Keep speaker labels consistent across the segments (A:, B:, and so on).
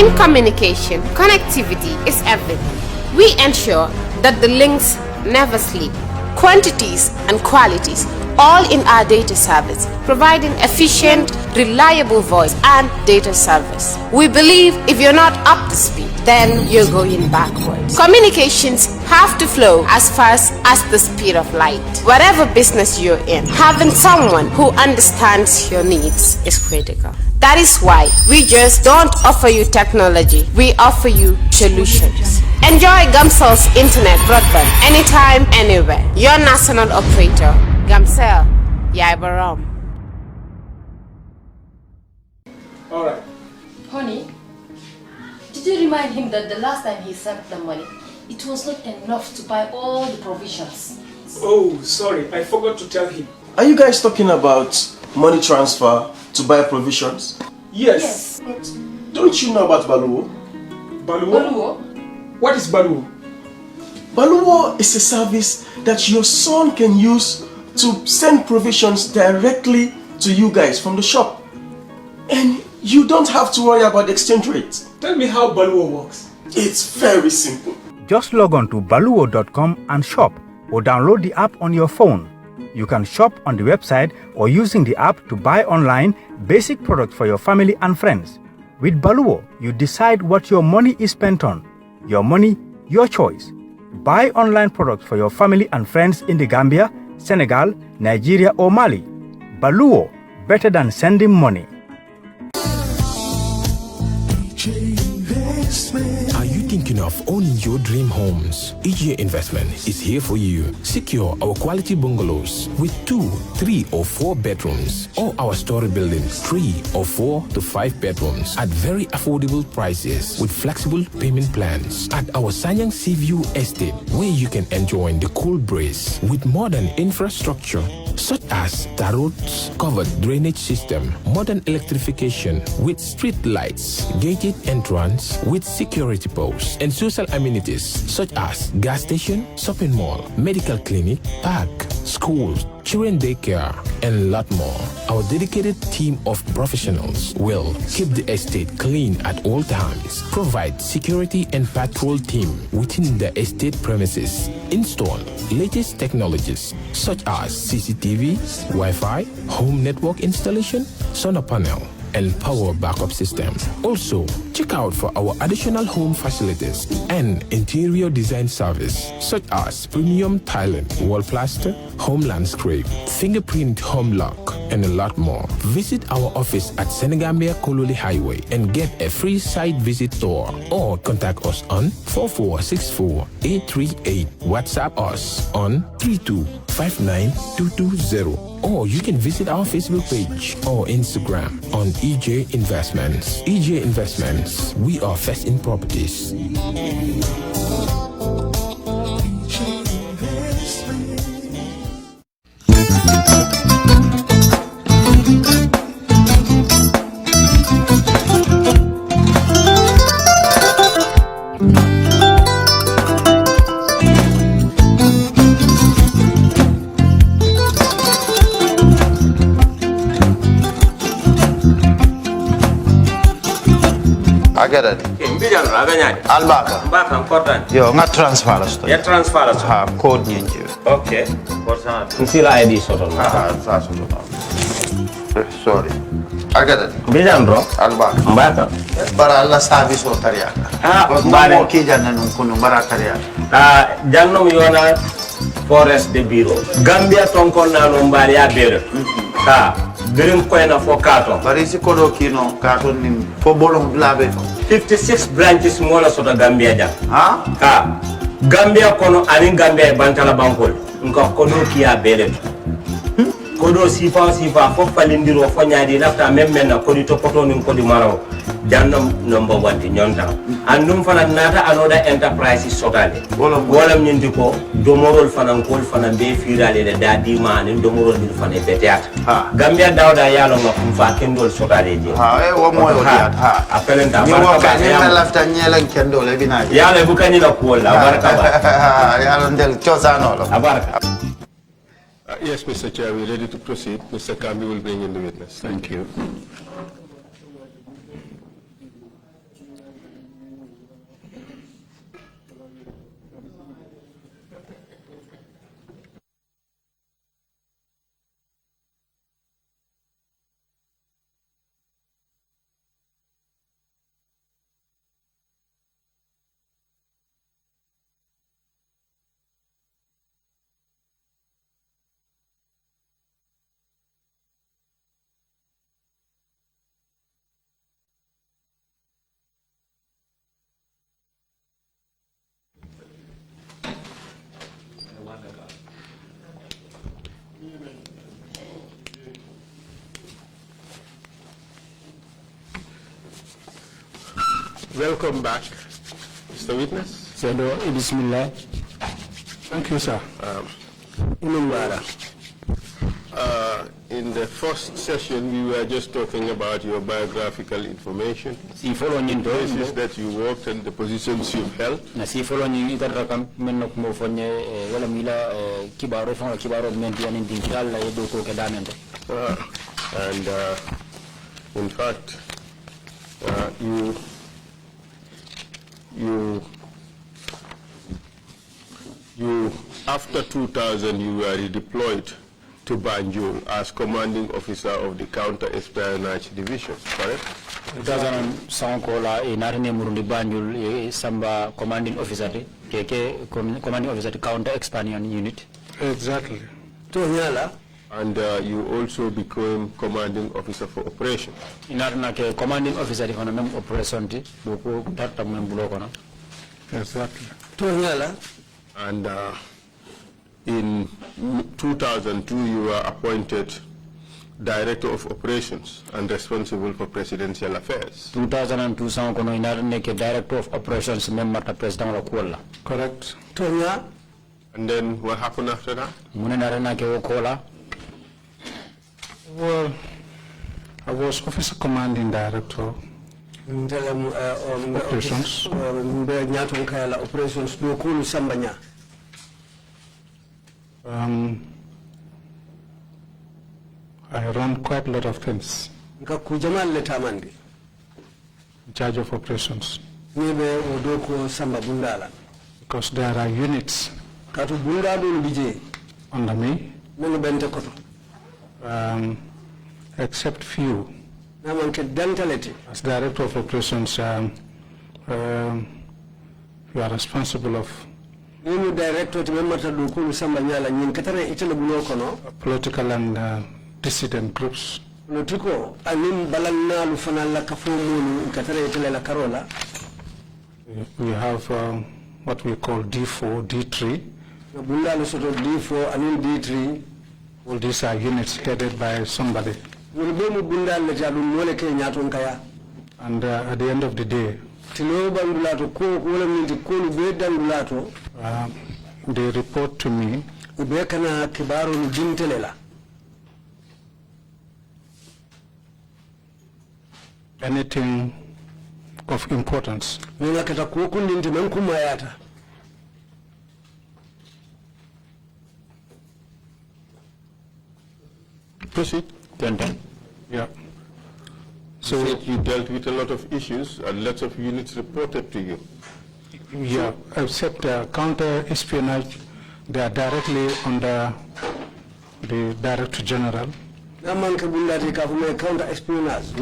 A: In communication, connectivity is everything. We ensure that the links never sleep. Quantities and qualities, all in our data service, providing efficient, reliable voice and data service. We believe if you're not up to speed, then you're going backwards. Communications have to flow as fast as the speed of light. Whatever business you're in, having someone who understands your needs is critical. That is why we just don't offer you technology, we offer you solutions. Enjoy Gamcel's internet broadband anytime, anywhere. Your national operator, Gamcel, Yaibaram.
B: All right.
C: Honey, did you remind him that the last time he sent the money, it was not enough to buy all the provisions?
B: Oh, sorry, I forgot to tell him.
D: Are you guys talking about money transfer to buy provisions?
B: Yes.
D: But don't you know about Baluwo?
B: Baluwo? What is Baluwo?
D: Baluwo is a service that your son can use to send provisions directly to you guys from the shop. And you don't have to worry about the exchange rate.
B: Tell me how Baluwo works.
D: It's very simple.
E: Just log on to baluwo.com and shop, or download the app on your phone. You can shop on the website or using the app to buy online basic products for your family and friends. With Baluwo, you decide what your money is spent on. Your money, your choice. Buy online products for your family and friends in the Gambia, Senegal, Nigeria or Mali. Baluwo, better than sending money.
F: Are you thinking of owning your dream homes? EJ Investment is here for you. Secure our quality bungalows with 2, 3 or 4 bedrooms, or our story buildings 3 or 4 to 5 bedrooms at very affordable prices with flexible payment plans at our Sanyang Seaview Estate, where you can enjoy the cool breeze with modern infrastructure such as tar roads, covered drainage system, modern electrification with street lights, gated entrance with security posts, and social amenities such as gas station, shopping mall, medical clinic, park, schools, children daycare, and a lot more. Our dedicated team of professionals will keep the estate clean at all times, provide security and patrol team within the estate premises, install latest technologies such as CCTV, Wi-Fi, home network installation, solar panel, and power backup system. Also, check out for our additional home facilities and interior design service such as premium tiling, wall plaster, home landscape, fingerprint home lock, and a lot more. Visit our office at Senegambia Kololi Highway and get a free site visit tour, or contact us on 4464838. WhatsApp us on 3259220. Or you can visit our Facebook page or Instagram on EJ Investments. EJ Investments, we are first in properties.
G: Agada.
H: Mbijan aganya.
G: Albaka.
H: Mbaka important.
G: Yo, nga transfer la sto.
H: Ya transfer la sto.
G: Ha, code nyingi.
H: Okay. Important. Nsila ID soto.
G: Ah, sa soto. Sorry. Agada.
H: Mbijan bro.
G: Albaka.
H: Mbaka.
G: Bara alla service o tariaka.
H: Ah,
G: mbare mo ki janna nun kunu bara tariaka.
H: Ah, jannom yona forest de bureau. Gambia tonkon na no mbari ya bere. Ha. Birim koyna fo kato.
G: Bari si kodo kino kato ni fo bolong labe.
H: 56 branches mola sota Gambia jam.
G: Ha?
H: Ha. Gambia kono ani Gambia bantala bankol. Nko kodo kiya bele. Kodo sifa fo falindiro fo nyaadi lafta même na kodi to poto ni kodi maraw. Jannam number 1 ti nyonta. Andum fana nata anoda enterprise sotale. Wolam nyindi ko domorol fana kol fana be firale de dadi man domorol dir fana beteat. Ha. Gambia dawda yalo ngam fa kendol sotale je.
G: Ha, wo moyo diat. Ha.
H: Apelenta
G: baraka ba. Ni lafta nyelen kendol e bina.
H: Yalo bukani la ko la baraka ba.
G: Yalo ndel chosano lo.
H: Baraka.
I: Yes, Mr. Chair, we're ready to proceed. Mr. Kambi will bring in the witness. Thank you. welcome back, Mr. Witness.
J: Sedo, Bismillah.
I: Thank you, sir. In the first session, we were just talking about your biographical information, the places that you worked and the positions you've held. And in fact, you after 2000 you were redeployed to Banjul as commanding officer of the counter-espionage division, correct?
J: 2000 sankola inarne murundi Banjul samba commanding officer keke commanding officer counter-espionage unit.
I: Exactly. And you also became commanding officer for operation.
J: Inarna ke commanding officer for mem operation ti doko tarta mem buloko na.
I: Exactly. And in 2002, you were appointed Director of Operations and responsible for presidential affairs.
J: 2002 sang kono inarne ke Director of Operations member ta president la kola.
I: Correct. And then what happened after that?
J: Munenarena ke kola.
I: Well, I was Officer Commanding Director. Operations.
K: Operations do kulu sambanya.
I: I run quite a lot of things. In charge of operations. Because there are units under me, except few. As Director of Operations, you are responsible of political and dissident groups. We have what we call D4, D3. All these are units headed by somebody. And at the end of the day, they report to me anything of importance. Proceed. Yeah. So you dealt with a lot of issues and lots of units reported to you. Yeah, except counter-espionage, they are directly under the Director General.
K: Counter-espionage.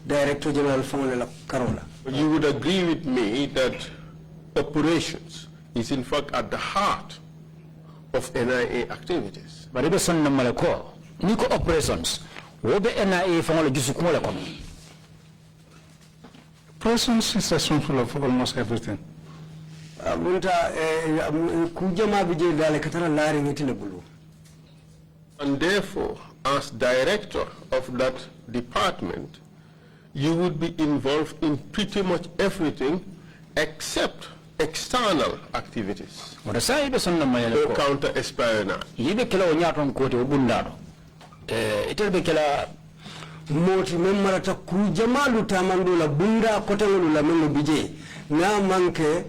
K: Director General Karola.
I: You would agree with me that operations is in fact at the heart of NIA activities.
J: But if son namaleko, niko operations, wobe NIA fangola jusukumole kono.
I: Operations is responsible for almost everything. And therefore, as director of that department, you would be involved in pretty much everything except external activities. Or counter-espionage.
K: Moti memmarata kujamalu tamandula bunda kotangulu memu bije na manke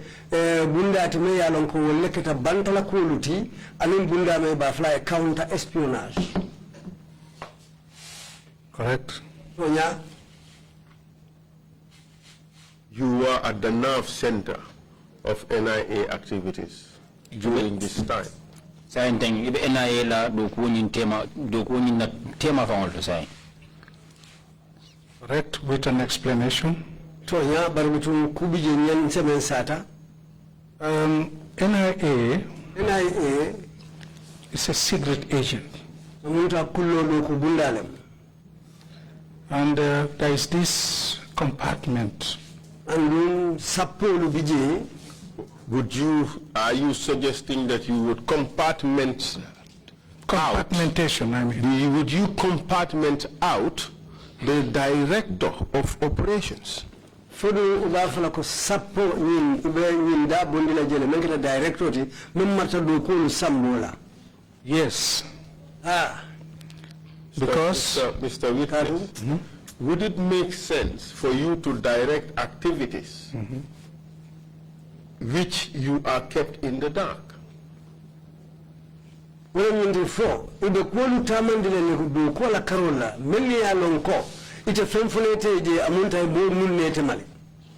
K: bunda atime yalon ko leketa bantala koluti anin bunda me ba fly counter espionage.
I: Correct. You were at the nerve center of NIA activities during this time.
J: Saying thing ibe NIA la do kunin tema fangol to say.
I: Correct, with an explanation.
K: NIA
I: is a secret agent. And there is this compartment. Are you suggesting that you would Compartmentation, I mean.
L: Would you compartment out the director of operations?
K: Fodo ubafala ko sappo nin ube nin da bondila jele mengita directorate memmarta do ko sambola.
I: Yes.
L: Because Mr. Witness, would it make sense for you to direct activities which you are kept in the dark?
K: When you before, ube kwolu tamandile ne do ko la karola meli ya lonko ite femfulete je amunta bo mulnete mali.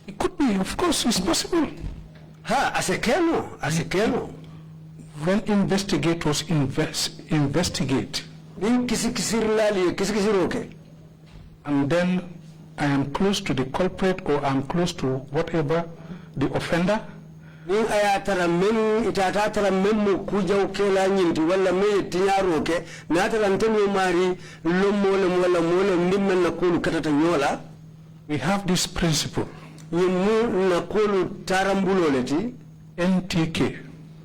I: It could be, of course, it's possible.
K: Asekeno.
I: When investigators investigate, and then I am close to the culprit or I'm close to whatever the offender, we have this principle.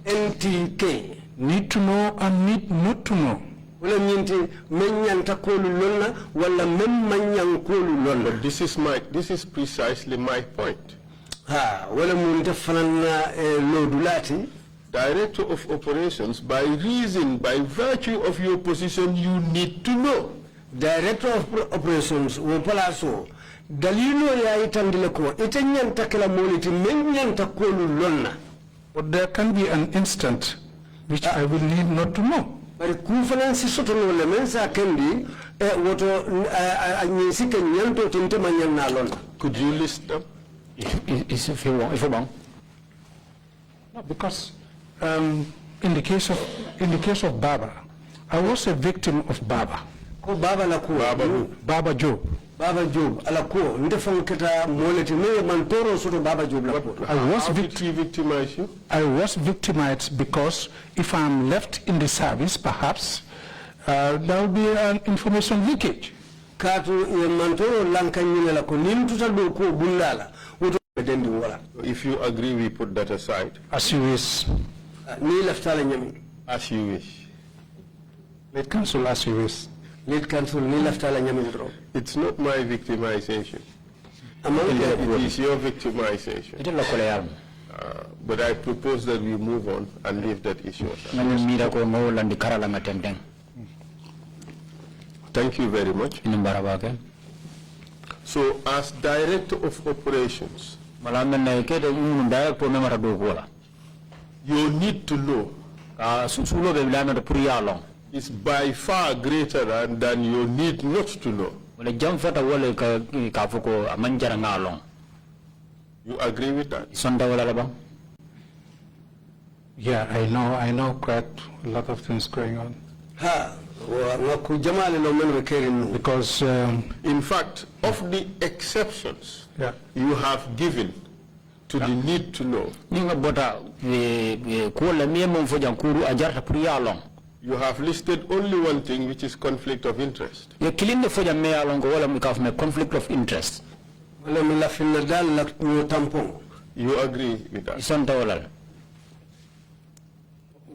I: NTK. Need to know and need not to know.
L: But this is precisely my point. Director of operations, by virtue of your position, you need to know.
K: Director of operations, Dalilo ya itandileko, itanyanta kila moliti, menyanta kolu lonna.
I: But there can be an instant which I will need not to know.
K: But kufanansi soto no le mensa kendi, woto anyisike nyanto tinte manyana lonna.
L: Could you list them?
J: If you want.
I: No, because in the case of Baba, I was a victim of Baba.
K: Baba la ku.
I: Baba Job.
K: Baba Job alako ndefangketa moleti me mantoro soto Baba Job la ko.
L: How did he victimize you?
I: I was victimized because if I'm left in the service, perhaps there will be an information leakage.
K: Katu ye mantoro lankanyine la ko nimtuta do ko bundala woto bedendi wala.
L: If you agree, we put that aside.
I: As you wish.
K: Ni leftala nyami.
L: As you wish.
I: Let counsel as you wish.
K: Let counsel ni leftala nyami dro.
L: It's not my victimization. It is your victimization. But I propose that we move on and leave that issue aside. Thank you very much. So, as director of operations, you need to know is by far greater than you need not to know. You agree with that?
I: Yeah, I know quite a lot of things going on. Because
L: in fact, of the exceptions you have given to the need to know, you have listed only one thing, which is conflict of interest.
J: Conflict of interest.
L: You agree with that?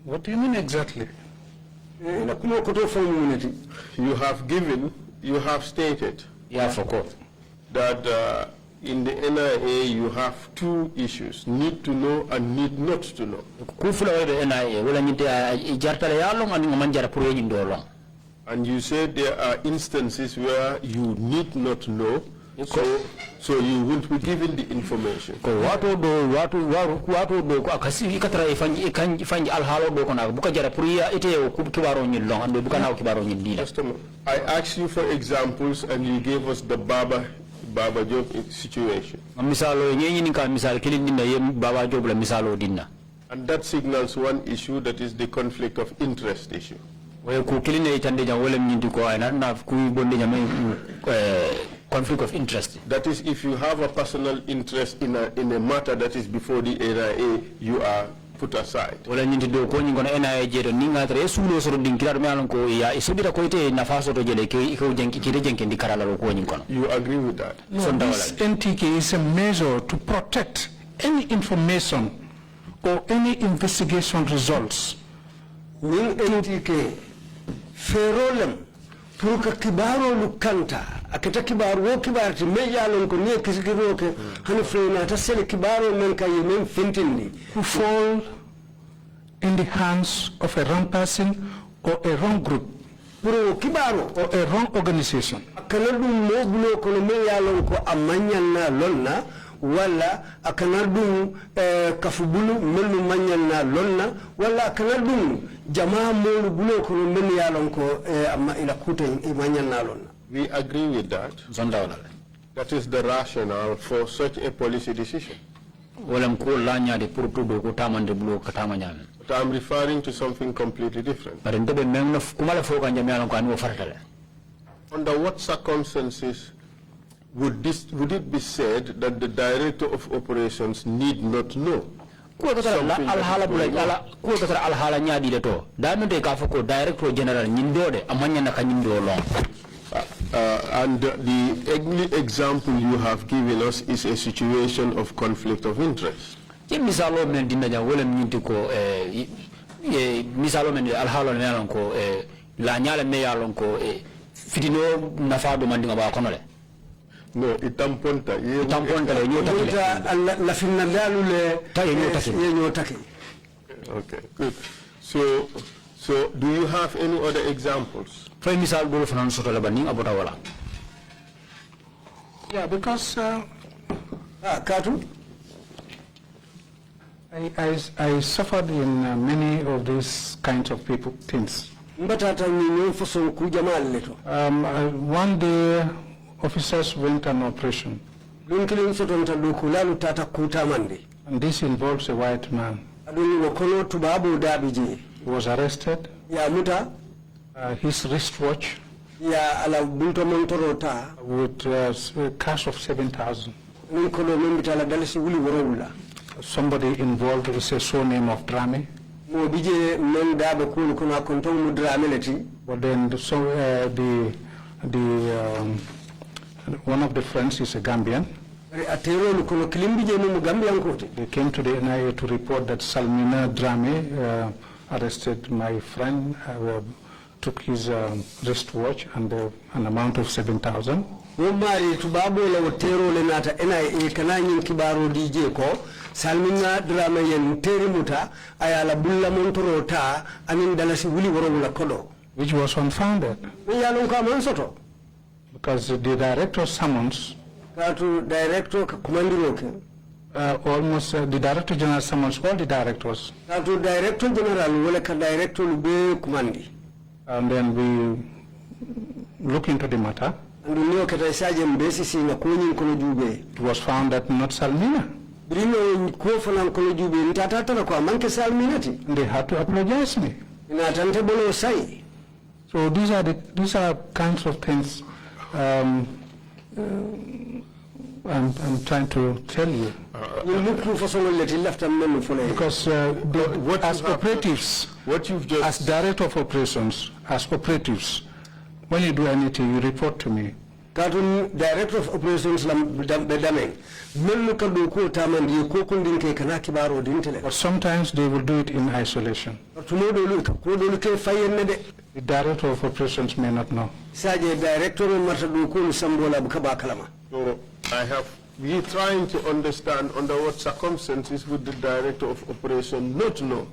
I: What do you mean exactly?
L: You have stated that in the NIA you have two issues, need to know and need not to know. And you said there are instances where you need not know, so you won't be given the information. I asked you for examples and you gave us the Baba Job situation. And that signals one issue, that is the conflict of interest issue.
J: Conflict of interest.
L: That is, if you have a personal interest in a matter that is before the NIA, you are put aside. You agree with that?
I: No, this NTK is a measure to protect any information or any investigation results.
K: NTK ferolem pour que kibaro lu kanta akata kibaro wo kibarti me yalon ko ne kisikiro ke hani frena ta sele kibaro men kay men fintindi
I: who fall in the hands of a wrong person or a wrong group
K: pour kibaro
I: or a wrong organization
K: akana dum mo bulo ko me yalon ko amanyanna lonna wala akana dum kafubulu melu manyanna lonna wala akana dum jamaa mo bulo ko men yalon ko amma ila kuta manyanna lonna.
L: We agree with that. That is the rationale for such a policy decision. But I'm referring to something completely different. Under what circumstances would it be said that the director of operations need not know? And the only example you have given us is a situation of conflict of interest. No, itamponta. Okay, good. So do you have any other examples?
I: Yeah, because I suffered in many of these kinds of things. One day, officers went on operation. And this involves a white man. He was arrested. His wristwatch with cash of 7,000. Somebody involved is a surname of Drammeh. But then one of the friends is a Gambian. They came to the NIA to report that Salmina Drammeh arrested my friend, took his wristwatch and an amount of 7,000.
K: Salmina Drammeh yen terimuta ayala bulla montorota anin dalasi wuli worowula kodo,
I: which was unfounded. Because the director summons almost the director general summons all the directors. And then we look into the matter. It was found that not Salmina. They had to apologize me. So these are kinds of things I'm trying to tell you. Because as operatives, as director of operations, as operatives, when you do anything, you report to me.
K: Director of operations
I: but sometimes they will do it in isolation. The director of operations may not know.
L: We're trying to understand under what circumstances would the director of operations not know.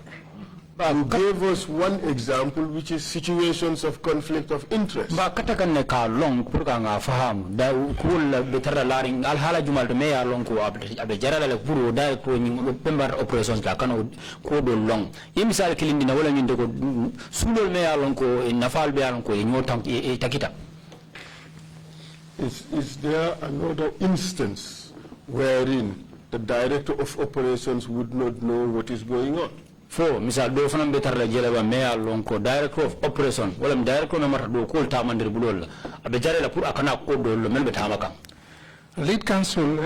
L: You gave us one example, which is situations of conflict of interest.
J: Ba katakan ne ka long purka nga faham da kul betara laring al hala jumal me ya long ko abe jarala le puro da ko ni pembar operations ka kanu ko do long yimisal kilindi na wala nyinde ko sulol me ya long ko nafal be ya long ko nyotam takita.
L: Is there another instance wherein the director of operations would not know what is going on?
J: For misal do fanam betar la jela ba me alon ko director of operation wala director na mata do ko ta mandir bulol abe jare la pour akana ko do lo mel be tamaka.
I: Lead counsel,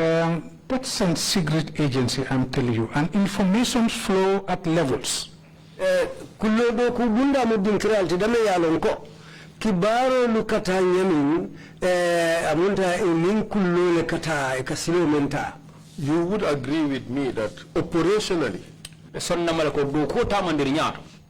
I: that's a secret agency, I'm telling you, and information flow at levels.
K: Kullo do ku bunda mo din kralti dame yalon ko kibaro lu kata nyamin amunta nin kullo le kata e kasilo menta.
L: You would agree with me that operationally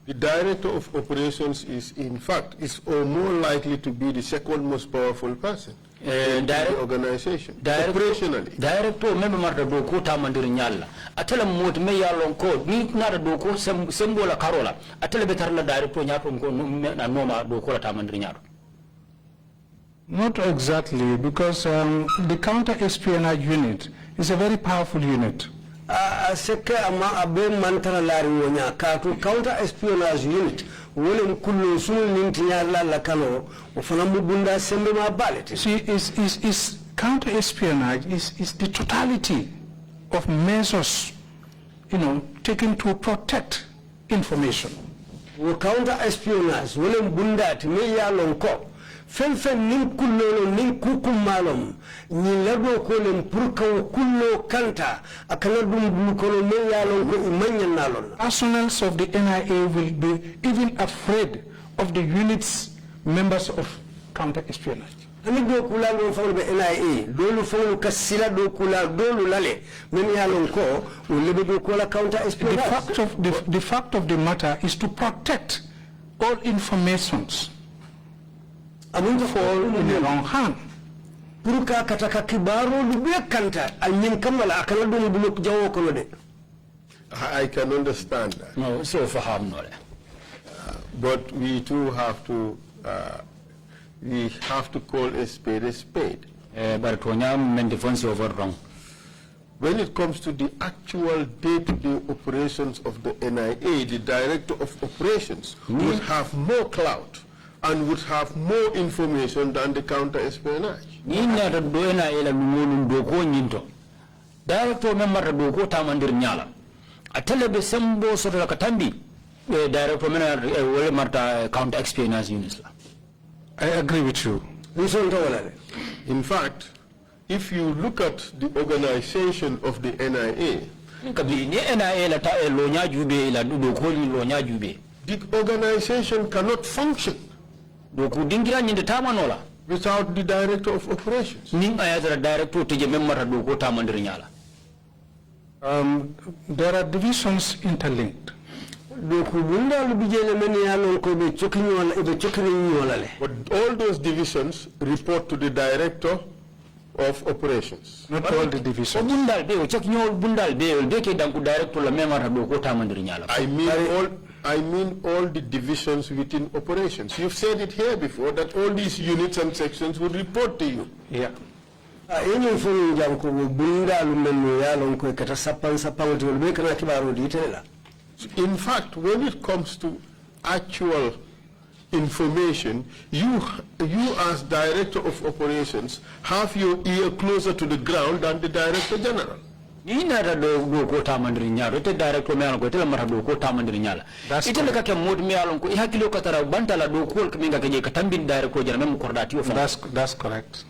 L: The director of operations is, in fact, or more likely to be the second most powerful person in the organization. Operationally.
J: Director member marta do ko tamandir nyalla. Atela mot me yalon ko ni na do ko sembola karola. Atela betar la director nyato ko na noma do ko tamandir nyato.
I: Not exactly, because the counter-espionage unit is a very powerful unit.
K: Seke ama abe mantara lari wonya katu counter-espionage unit wole kullu sunu nintinya la kano ofana mubunda sembe ma balete.
I: See, is counter-espionage is the totality of measures, taken to protect information.
K: Wo counter-espionage wole mbunda me ya lonko. Fen nin kullo nin kukum malum ni lado ko len purka kullo kanta akana dum bulu ko me yalon ko imanya nalon.
I: Personnel of the NIA will be even afraid of the unit's members of counter-espionage.
K: Ani do kula do fawol be NIA dolu fawol kasila do kula dolu lale men yalon ko o lebe do ko la counter-espionage.
I: The fact of the matter is to protect all informations fall in the wrong hand.
K: Puruka kataka kibaro lube kanta anyin kamala akala do buluk jawo ko de.
L: I can understand that.
J: No, so faham no.
L: But we too have to call a spade a spade.
J: But men defense over wrong.
L: When it comes to the actual day-to-day operations of the NIA, the director of operations would have more clout and would have more information than the counter-espionage.
J: Nina do na ela lumonu do ko nyinto. Director member do ko tamandir nyala. Atele be sembo so la katambi director member wole marta counter-espionage units.
I: I agree with you.
L: In fact, if you look at the organization of the NIA, the organization cannot function without the director of operations.
I: There are divisions interlinked.
L: But all those divisions report to the director of operations.
I: Not all the divisions.
L: I mean all the divisions within operations. You've said it here before that all these units and sections would report to you.
I: Yeah.
L: In fact, when it comes to actual information, you as director of operations have your ear closer to the ground than the director general.
J: That's
I: correct.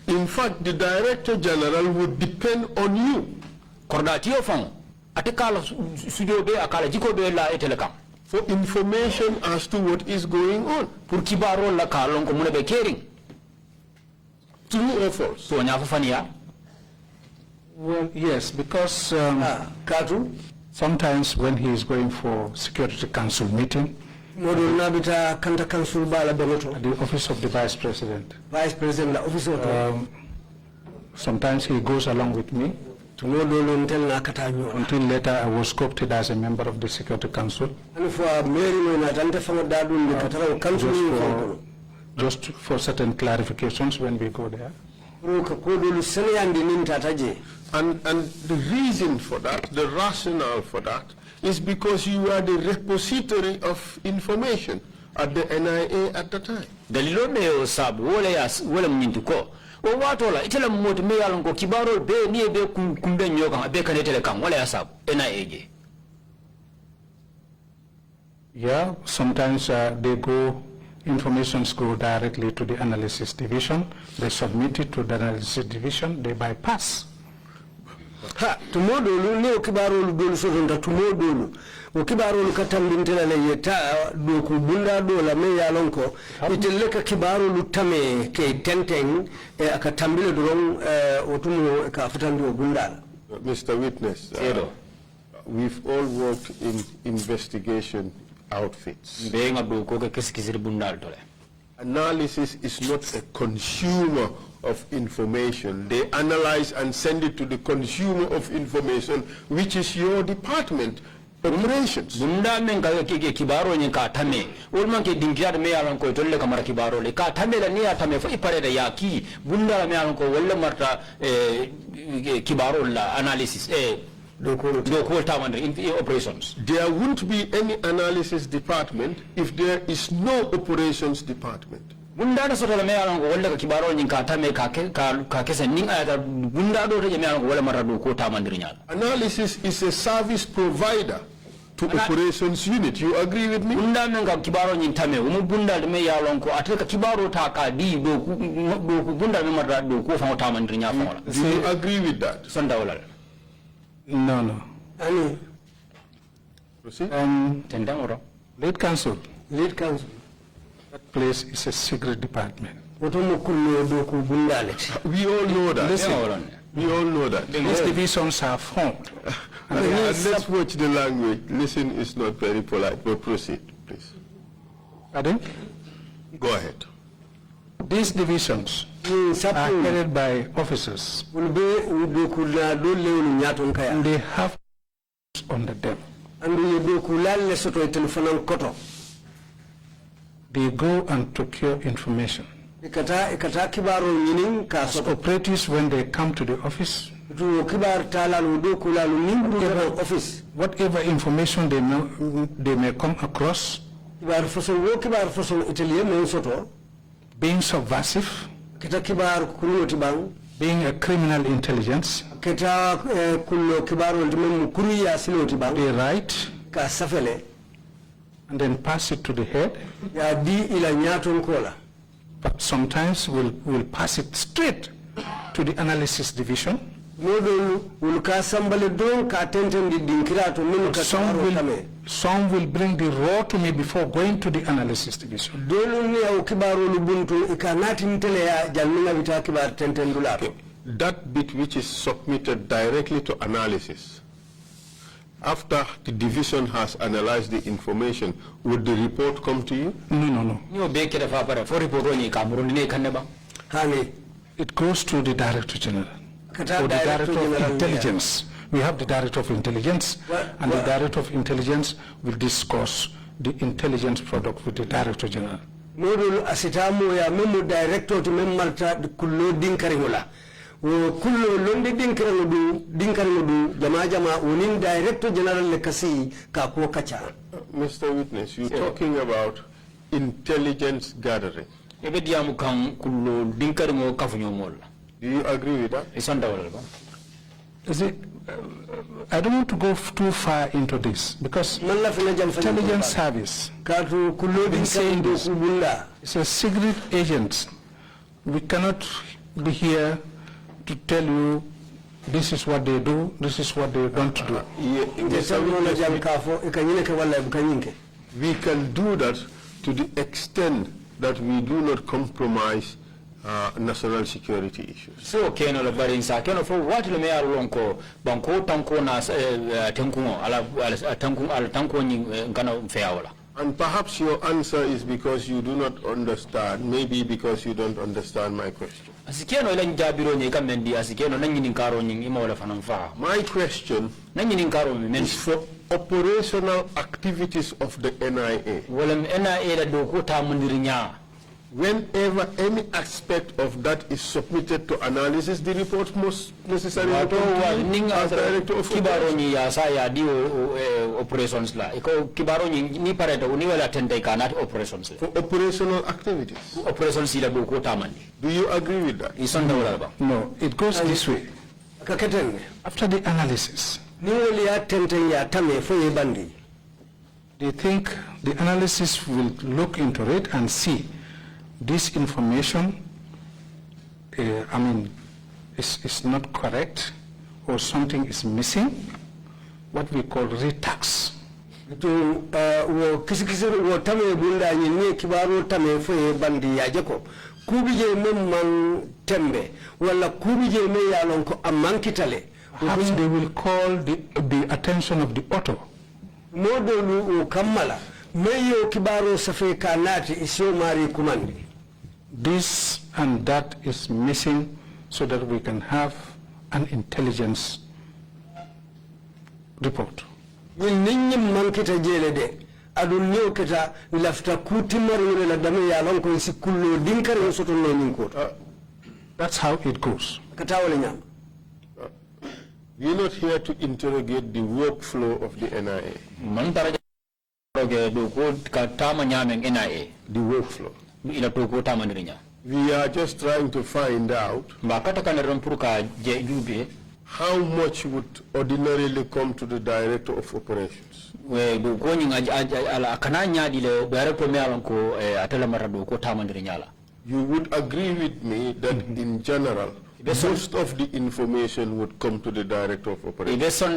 L: In fact, the director general would depend on you for information as to what is going on. True or false?
I: Well, yes, because sometimes when he is going for Security Council meeting, at the office of the Vice President, sometimes he goes along with me. Until later I was co-opted as a member of the Security Council. Just for certain clarifications when we go there.
L: And the reason for that, the rationale for that, is because you are the repository of information at the NIA at the time.
I: Yeah, sometimes informations go directly to the analysis division. They submit it to the analysis division. They bypass.
K: Ukibarolu katambintela le yeta do kubunda do la me yalonko iteleka kibarolu tame ke tenteng akatambile durong otumu ka futandi ogunda.
L: Mr. Witness, we've all worked in investigation outfits.
F: Analysis is not a consumer of information. They analyze and send it to the consumer of information, which is your department, operations.
J: Bunda men ka kibaro ni ka tame. Ulman ke dingira me yalan ko tolle kamara kibaro le ka tame la ni atame fo ipare da yaki. Bunda me yalan ko walla marta kibaro la analysis operations.
L: There won't be any analysis department if there is no operations department.
J: Bunda da soto la me yalan ko walla kibaro ni ka tame ka kesa ning ayata bunda do te me yalan ko walla marta do ko tamandirinya.
L: Analysis is a service provider to operations unit. You agree with me?
J: Bunda men ka kibaro ni tame umu bunda me yalan ko ateka kibaro ta ka di do bunda me marta do ko fa tamandirinya fa wala.
L: Do you agree with that?
J: Sonda wala.
I: No.
L: Proceed.
I: Lead counsel.
K: Lead counsel.
I: That place is a secret department.
L: We all know that.
I: Listen,
L: we all know that.
I: These divisions are formed.
L: And let's watch the language. Listen is not very polite, but proceed, please.
I: Pardon?
L: Go ahead.
I: These divisions are headed by officers. And they have under them. They go and procure information. As operatives, when they come to the office, whatever information they may come across, being subversive, being a criminal intelligence, they write and then pass it to the head. But sometimes we'll pass it straight to the analysis division. Some will bring the raw to me before going to the analysis division.
L: That bit which is submitted directly to analysis, after the division has analyzed the information, would the report come to you?
I: No. It goes to the Director General or the Director of Intelligence. We have the Director of Intelligence, and the Director of Intelligence will discuss the intelligence product with the Director General.
K: Kullo londi dinkaringodu jama unin Director General lekasi kako kacha.
L: Mr. Witness, you're talking about intelligence gathering. Do you agree with that?
I: I don't want to go too far into this because intelligence service been saying this. It's a secret agent. We cannot be here to tell you this is what they do, this is what they don't do.
L: We can do that to the extent that we do not compromise national security issues.
J: So keno la bari insa keno for what le me alonko banko tanko na tanko ala tanko ni ngana mfeawala.
L: And perhaps your answer is because you do not understand, maybe because you don't understand my question. My question is for operational activities of the NIA. Whenever any aspect of that is submitted to analysis, the report must necessarily come to you as Director of
J: operations.
L: For operational activities. Do you agree with that?
I: No, it goes this way. After the analysis, they think the analysis will look into it and see this information, is not correct or something is missing, what we call retax. Perhaps they will call the attention of the author.
K: Meyo kibaro safe kanati isio mari kumandi.
I: This and that is missing so that we can have an intelligence report.
K: Ninyi mankita jele de adun new kita lafta kuti mari la dame ya lon ko sikullo dinkare soto no ninko.
I: That's how it goes.
K: Katawale nyam.
L: We're not here to interrogate the workflow of the NIA. The workflow. We are just trying to find out how much would ordinarily come to the Director of Operations. You would agree with me that in general, most of the information would come to the Director of Operations. Say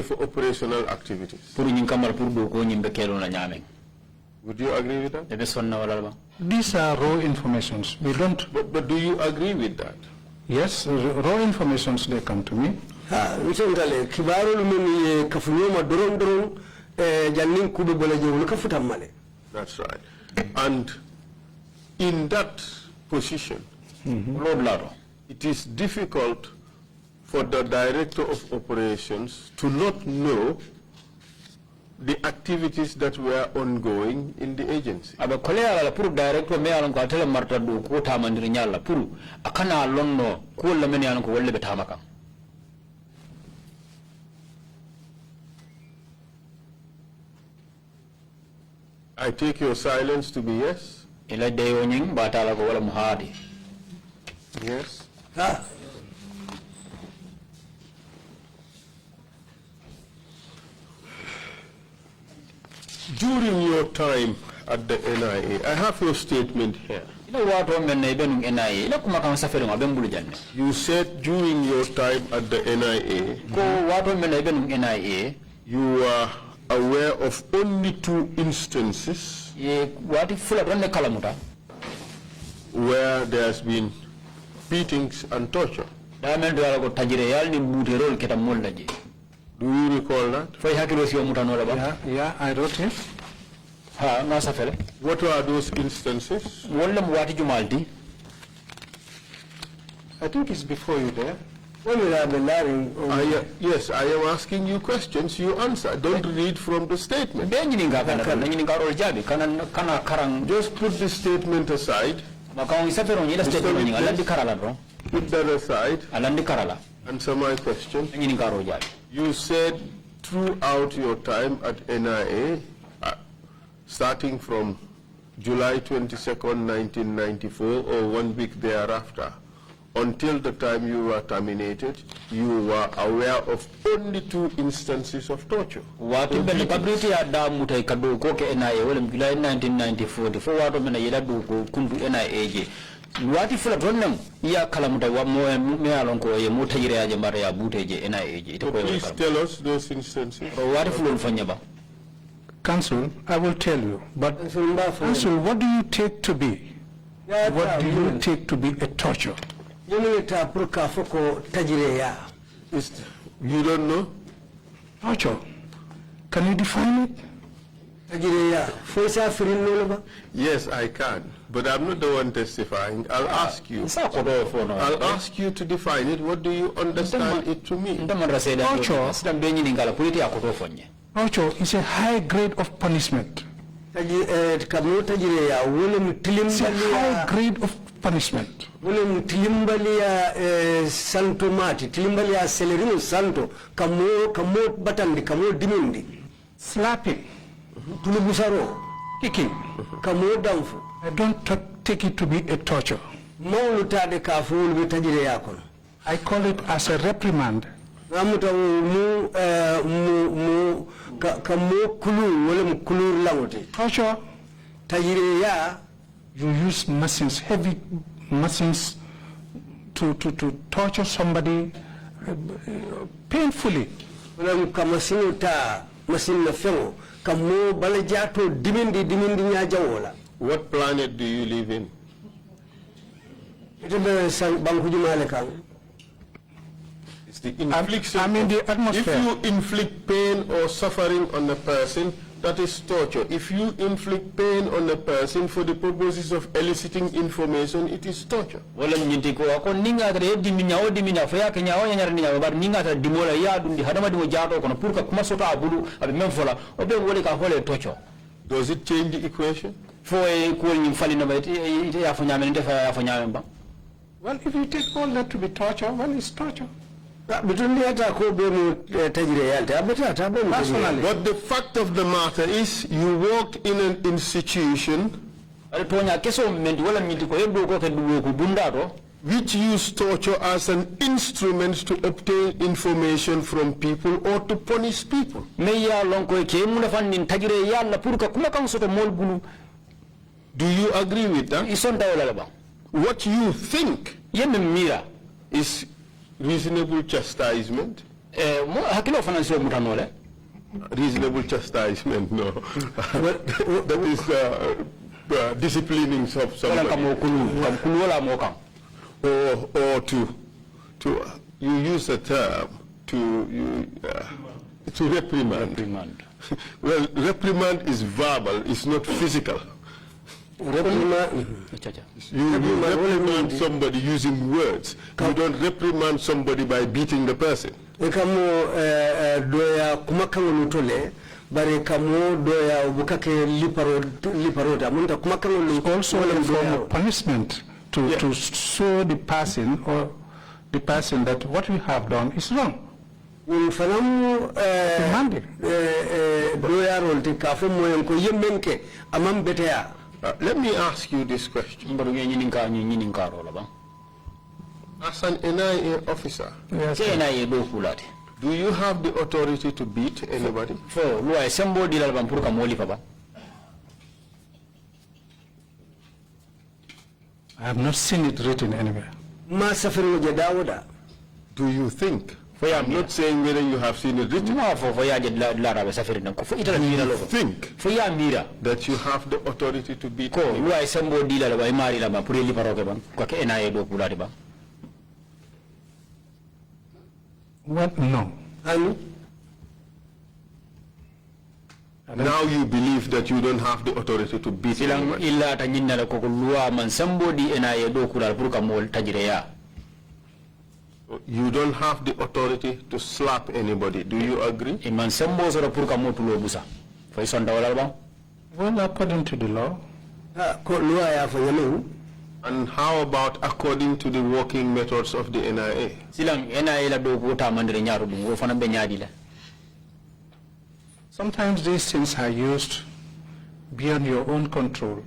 L: for operational activities. Would you agree with that?
I: These are raw informations. We don't.
L: But do you agree with that?
I: Yes, raw informations, they come to me.
L: That's right. And in that position, it is difficult for the Director of Operations to not know the activities that were ongoing in the agency. I take your silence to be yes. Yes. During your time at the NIA, I have your statement here. You said during your time at the NIA, you were aware of only 2 instances where there has been beatings and torture. Do you recall that?
I: Yeah, I wrote it.
L: What are those instances?
I: I think it's before you there.
L: Yes, I am asking you questions, you answer. Don't read from the statement. Just put the statement aside. Put that aside. Answer my question. You said throughout your time at NIA, starting from July 22nd, 1994, or 1 week thereafter, until the time you were terminated, you were aware of only 2 instances of torture.
J: What in the publicity at Damuta Kaduko NIA, July 1994, the forward of Menayada Kundu NIA. What if a random Ia Kalamuta, one more Mealonko, a Mutayra Maria Buteje, NIA?
L: Please tell us those instances.
J: What if Fanyaba?
I: Council, I will tell you, but Council, what do you take to be? What do you take to be a torture?
L: You don't know?
I: Torture. Can you define it?
L: Yes, I can, but I'm not the one testifying. I'll ask you. I'll ask you to define it. What do you understand it to mean?
I: Torture is a high grade of punishment. It's a high grade of punishment. Slapping, kicking. I don't take it to be a torture. I call it as a reprimand. Torture, you use machines, heavy machines to torture somebody painfully.
L: What planet do you live in? the infliction.
I: I mean the atmosphere.
L: If you inflict pain or suffering on a person, that is torture. If you inflict pain on a person for the purposes of eliciting information, it is torture.
J: Wala nyinti ko ako ninga tare dimina faya kenya o nyar ninga bar ninga tare dimola ya dundi hadama dimo jato kono pour ka kuma soto abulu abe memfola obe wole ka hole torture.
L: Does it change the equation?
J: Fo e ko nyi fali no beti ite ya fanya men defa ya fanya ba.
I: Well, if you take all that to be torture, well, it's torture.
L: Personally, but the fact of the matter is, you work in an institution which use torture as an instrument to obtain information from people or to punish people. Do you agree with that? What you think is reasonable chastisement? Reasonable chastisement, no. That is disciplining somebody. Or to you use a term to reprimand. Well, reprimand is verbal, it's not physical. You reprimand somebody using words. You don't reprimand somebody by beating the person.
K: Also
I: a form of punishment to show the person or the person that what we have done is wrong.
L: Let me ask you this question. As an NIA officer, do you have the authority to beat anybody?
I: I have not seen it written anywhere.
L: Do you think? I'm not saying whether you have seen it written. You think that you have the authority to beat anybody?
I: What? No.
L: Now you believe that you don't have the authority to beat anybody. You don't have the authority to slap anybody. Do you agree?
I: Well, according to the law.
L: And how about according to the working methods of the NIA?
I: Sometimes these things are used beyond your own control.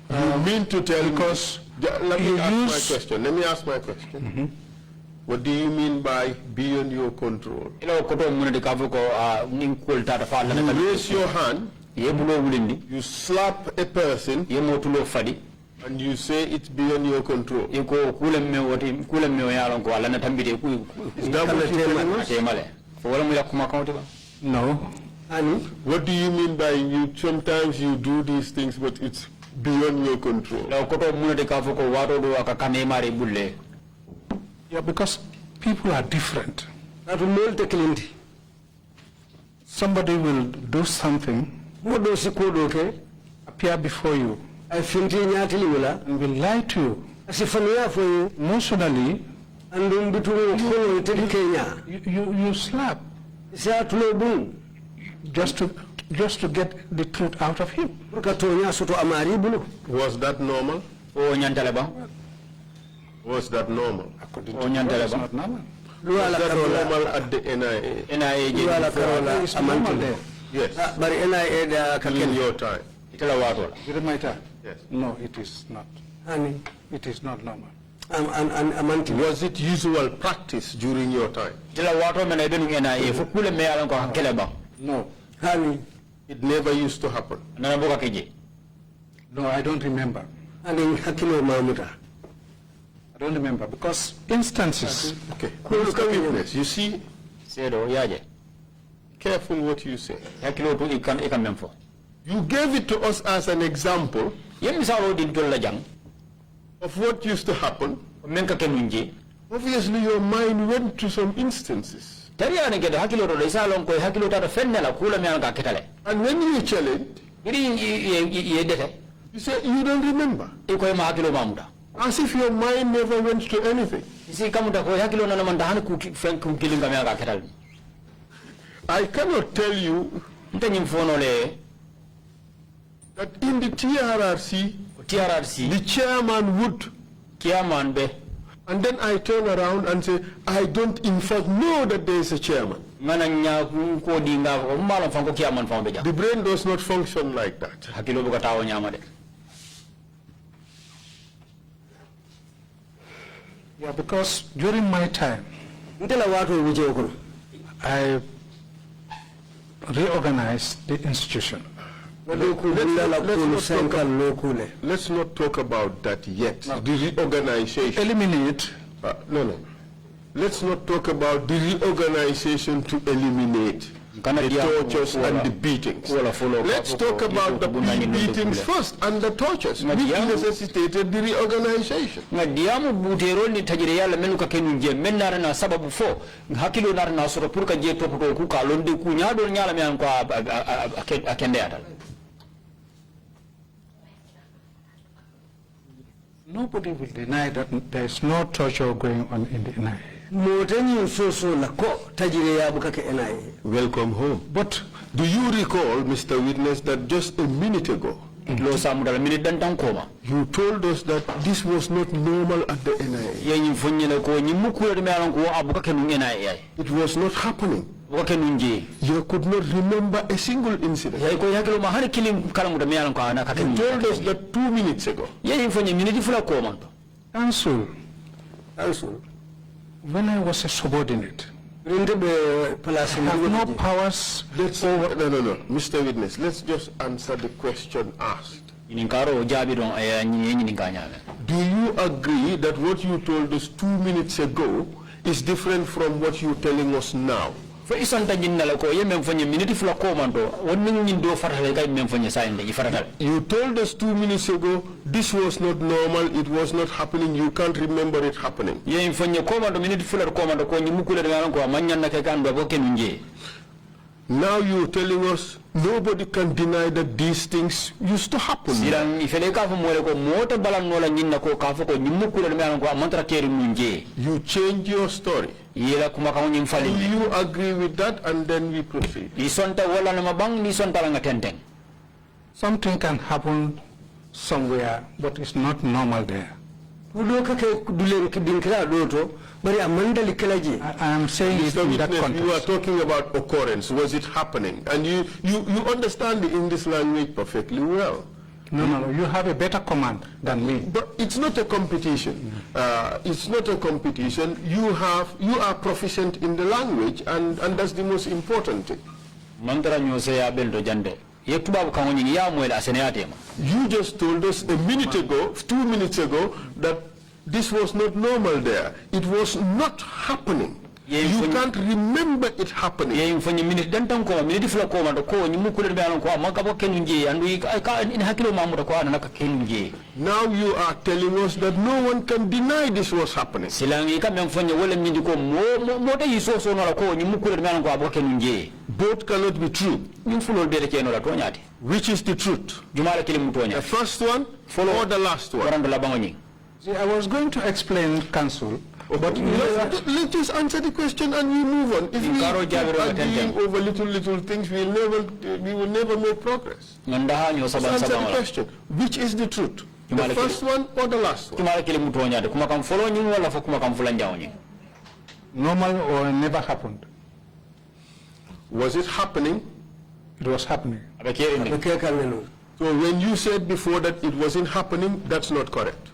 L: You mean to tell, because let me ask my question. What do you mean by beyond your control? You raise your hand, you slap a person, and you say it's beyond your control. Is that what you
I: No.
L: What do you mean by you? Sometimes you do these things, but it's beyond your control.
I: Yeah, because people are different. Somebody will do something, appear before you, and will lie to you. Emotionally, you slap just to get the truth out of him.
L: Was that normal? Was that normal?
I: It's not normal.
L: Was that normal at the NIA?
I: It's normal there.
L: Yes. In your time?
I: During my time?
L: Yes.
I: No, it is not. It is not normal.
L: Was it usual practice during your time?
I: No.
L: It never used to happen?
I: No, I don't remember. I don't remember because instances.
L: Okay. You see, careful what you say.
J: You
L: gave it to us as an example of what used to happen,
J: men ka kenunje
L: obviously your mind went to some instances.
J: tariya ne gede hakilo do isa lon ko hakilo ta fennela kula mi an ka ketale
L: And when you challenge, you say you don't remember. As if your mind never went to anything. I cannot tell you that in the TRRC, the chairman would, and then I turn around and say, I don't in fact know that there is a chairman. The brain does not function like that.
I: Yeah, because during my time, I reorganized the institution.
L: Let's not talk about that yet. The reorganization.
I: Eliminate.
L: No. Let's not talk about the reorganization to eliminate the tortures and the beatings. Let's talk about the beatings first and the tortures, which necessitated the reorganization.
I: Nobody will deny that there is no torture going on in the NIA.
L: Welcome home. But do you recall, Mr. Witness, that just a minute ago, you told us that this was not normal at the NIA. It was not happening. You could not remember a single incident. You told us that 2 minutes ago.
I: Counsel, when I was a subordinate, I have no powers.
L: No. Mr. Witness, let's just answer the question asked. Do you agree that what you told us 2 minutes ago is different from what you're telling us now?
J: You told us 2
L: minutes ago this was not normal, it was not happening, you can't remember it happening. Now you're telling us nobody can deny that these things used to happen. You change your story. Do you agree with that? And then we proceed.
I: Something can happen somewhere, but it's not normal there. I am saying it in that context.
L: You are talking about occurrence. Was it happening? And you understand the English language perfectly well.
I: No, you have a better command than me.
L: But it's not a competition. It's not a competition. You are proficient in the language, and that's the most important thing. You just told us a minute ago, 2 minutes ago, that this was not normal there. It was not happening. You can't remember it happening.
J: Now
L: you are telling us that no one can deny this was happening. Both cannot be true. Which is the truth? The first one or the last one?
I: See, I was going to explain, Counsel, but
L: let's just answer the question and we move on. If we are arguing over little things, we will never make progress. Let's answer the question. Which is the truth? The first one or the last one?
I: Normal or never happened?
L: Was it happening?
I: It was happening.
L: So when you said before that it wasn't happening, that's not correct.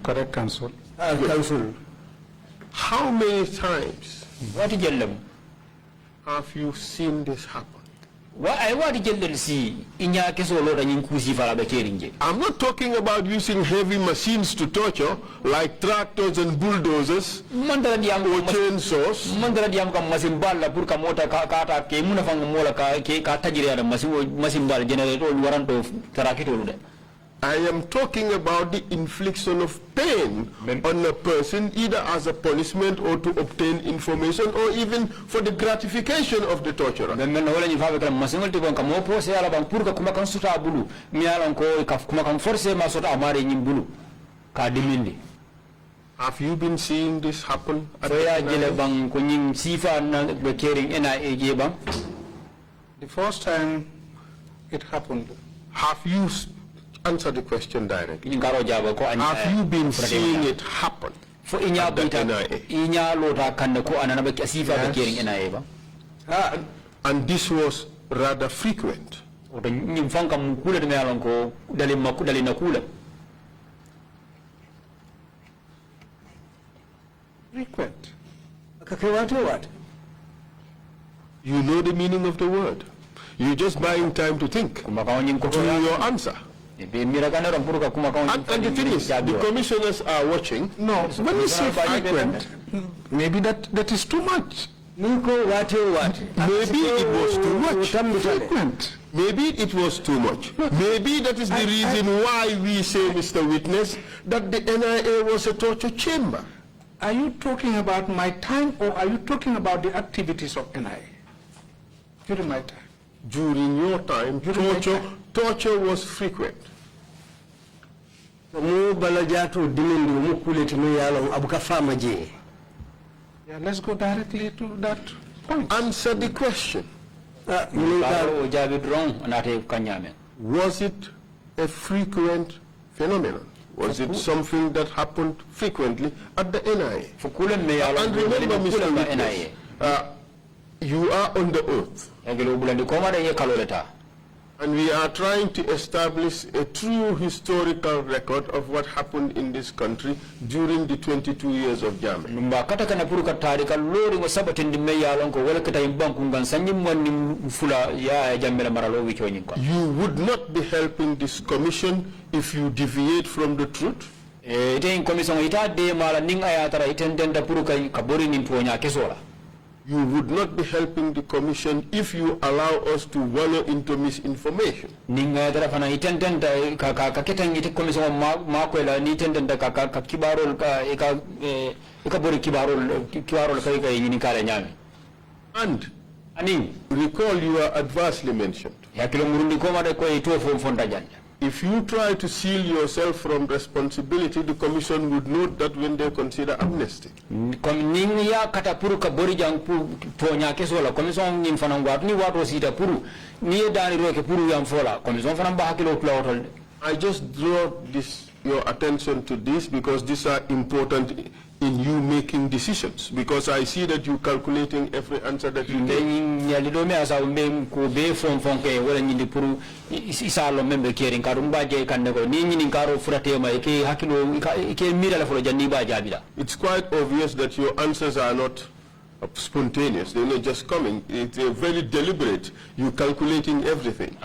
I: Correct, Counsel.
L: How many times have you seen this happen?
J: I want to see in your case or
L: I'm not talking about using heavy machines to torture, like tractors and bulldozers or chainsaws. I am talking about the infliction of pain on a person, either as a punishment or to obtain information or even for the gratification of the torturer. Have you been seeing this happen?
I: The first time it happened.
L: Have you answered the question directly? Have you been seeing it happen at the NIA? And this was rather frequent.
I: Frequent.
L: You know the meaning of the word. You're just buying time to think to your answer. And the thing is, the commissioners are watching.
I: No, when you say frequent, maybe that is too much.
L: Maybe it was too much.
I: Frequent.
L: Maybe it was too much. Maybe that is the reason why we say, Mr. Witness, that the NIA was a torture chamber.
I: Are you talking about my time, or are you talking about the activities of NIA? During my time.
L: During your time, torture was frequent.
I: Yeah, let's go directly to that point.
L: Answer the question. Was it a frequent phenomenon? Was it something that happened frequently at the NIA? And remember, Mr. Witness, you are on the oath. And we are trying to establish a true historical record of what happened in this country during the 22 years of Drammeh. You would not be helping this commission if you deviate from the truth. You would not be helping the commission if you allow us to wallow into misinformation. And recall you are adversely mentioned. If you try to seal yourself from responsibility, the commission would note that when they consider amnesty. I just draw your attention to this because these are important in you making decisions, because I see that you're calculating every answer that you take. It's quite obvious that your answers are not spontaneous. They're not just coming. It's very deliberate. You're calculating everything.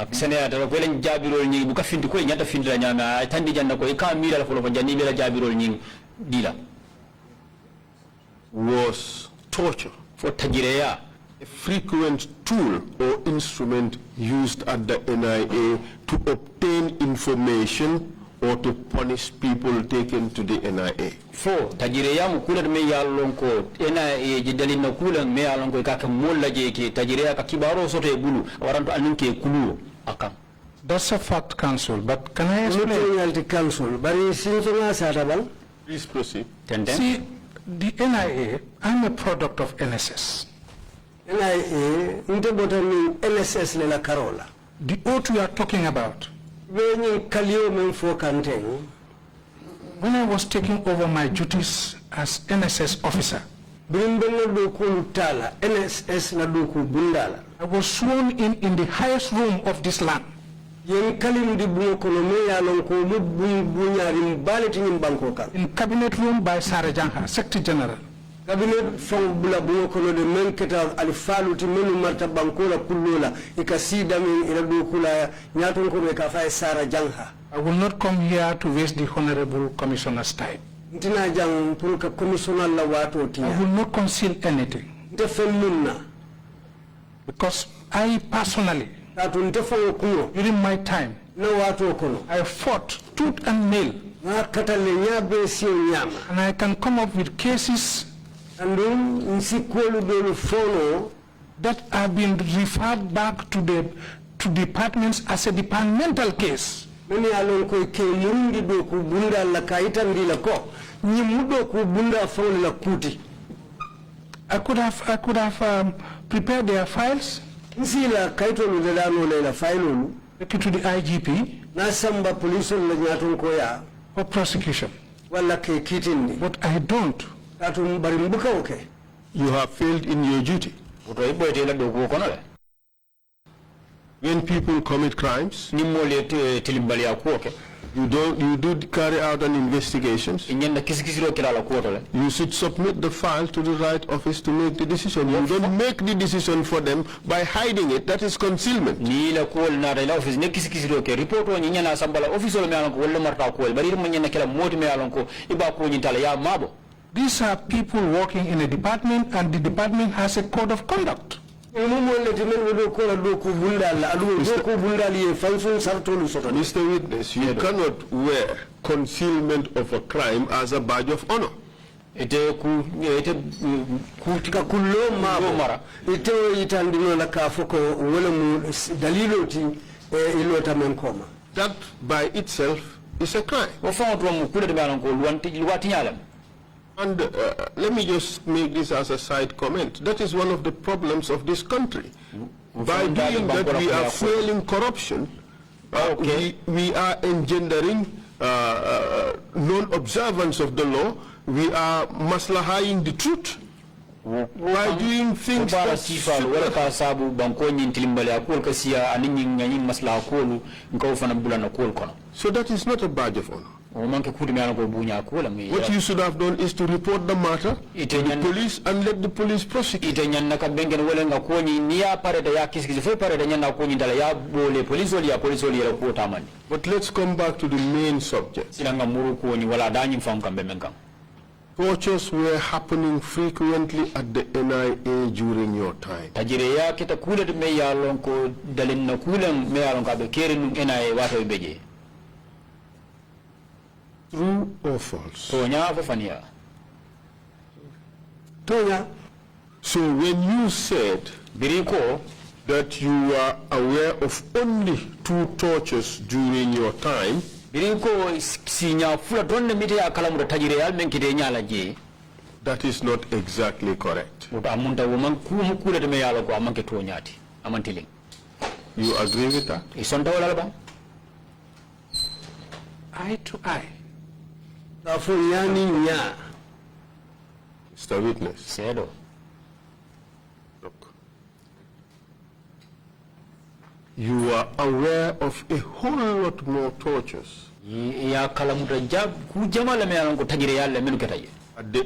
L: Was torture for a frequent tool or instrument used at the NIA to obtain information or to punish people taken to the NIA?
J: For tajireya mukula me yalonko NIA jidali no kula me yalonko ka molla jeke tajireya ka kibaro soto bulu waranto aninke kulu akam.
I: That's a fact, counsel, but can I explain?
L: Please proceed.
I: See, the NIA, I'm a product of NSS. NIA, NSS lela Carola. The oath we are talking about. When I was taking over my duties as NSS officer, I was sworn in the highest room of this land. In cabinet room by Sarajanga, Secretary General.
K: cabinet from bula bungo kono de men keta al faluti menu marta bankola kullola ikasida min ila do kula nyaton ko be ka fa sara jangha.
I: I will not come here to waste the honorable commissioner's time.
K: Ntina jang pour ka commissioner la wato ti.
I: I will not conceal anything. Because I personally, during my time, I fought tooth and nail. And I can come up with cases that have been referred back to the departments as a departmental case. I could have prepared their files, take it to the IGP for prosecution. But I don't.
L: You have failed in your duty. When people commit crimes, you do carry out an investigation. You should submit the file to the right office to make the decision. You don't make the decision for them by hiding it. That is concealment.
I: These are people working in a department, and the department has a code of conduct.
L: Mr. Witness, you cannot wear concealment of a crime as a badge of honor. That by itself is a crime. And let me just make this as a side comment. That is one of the problems of this country. By doing that, we are fueling corruption. We are engendering non-observance of the law. We are maslahing the truth. By doing things that so that is not a badge of honor. What you should have done is to report the matter to the police and let the police prosecute. But let's come back to the main subject. Tortures were happening frequently at the NIA during your time. True or false? So when you said that you were aware of only 2 tortures during your time, that is not exactly correct. You agree with that?
I: Eye to eye.
L: Mr. Witness. Look. You are aware of a whole lot more tortures at the